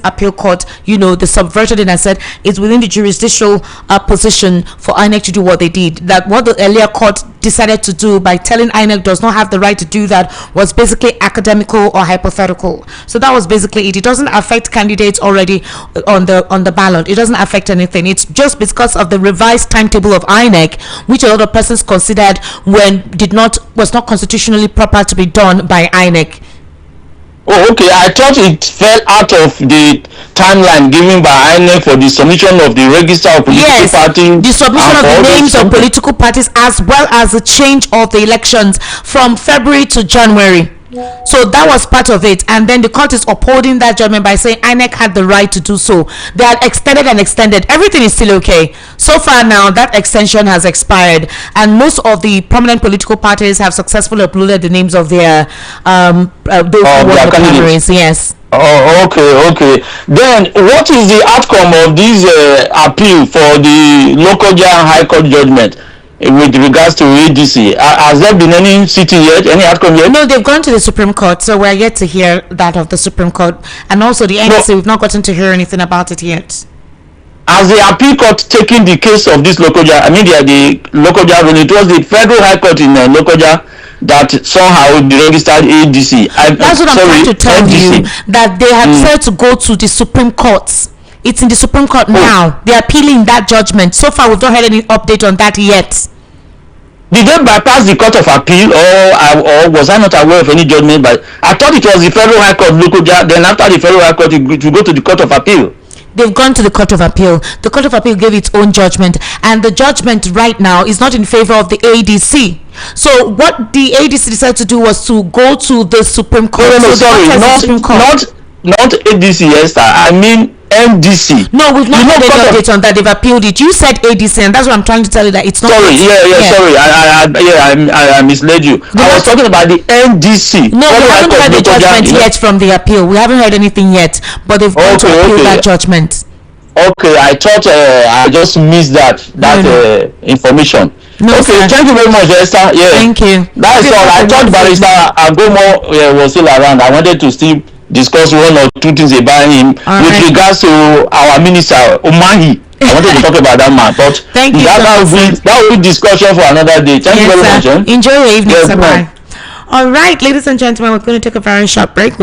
appeal court, they subverted it and said it's within the jurisdictional position for INEC to do what they did. That what the earlier court decided to do by telling INEC does not have the right to do that was basically academical or hypothetical. So that was basically it. It doesn't affect candidates already on the ballot. It doesn't affect anything. It's just because of the revised timetable of INEC, which a lot of persons considered was not constitutionally proper to be done by INEC. Oh, okay. I thought it fell out of the timeline given by INEC for the submission of the register of political parties. The submission of the names of political parties, as well as the change of the elections from February to January. So that was part of it, and then the court is upholding that judgment by saying INEC had the right to do so. They had extended and extended. Everything is still okay. So far now, that extension has expired, and most of the prominent political parties have successfully uploaded the names of their those who won the primaries. Yes. Oh, okay. Then, what is the outcome of this appeal for the local High Court judgment with regards to ADC? Has there been any sitting yet, any outcome yet? No, they've gone to the Supreme Court, so we're yet to hear that of the Supreme Court. And also the NDC, we've not gotten to hear anything about it yet. Has the appeal court taken the case of this Lokoja? I mean, the Lokoja, when it was the Federal High Court in Lokoja that somehow registered ADC. That's what I'm trying to tell you, that they have said to go to the Supreme Court. It's in the Supreme Court now. They're appealing that judgment. So far, we've not had any update on that yet. Did they bypass the Court of Appeal, or was I not aware of any judgment? But I thought it was the Federal High Court, Lokoja. Then after the Federal High Court, to go to the Court of Appeal. They've gone to the Court of Appeal. The Court of Appeal gave its own judgment, and the judgment right now is not in favor of the ADC. So what the ADC decided to do was to go to the Supreme Court. Not ADC, yes, I mean MDC. No, we've not had any update on that. They've appealed it. You said ADC, and that's what I'm trying to tell you, that it's not. Sorry, sorry, I misled you. I was talking about the MDC. No, we haven't heard the judgment yet from the appeal. We haven't heard anything yet, but they've gone to appeal that judgment. Okay, I thought I just missed that information. No, okay, thank you very much, Esther. Yeah, thank you. That's all. I thought Barrister Agomo was still around. I wanted to still discuss one or two things about him with regards to our minister Umahi. I wanted to talk about that man, but thank you. That will be discussion for another day. Thank you very much. Enjoy your evening. Bye. All right, ladies and gentlemen, we're going to take a very short break.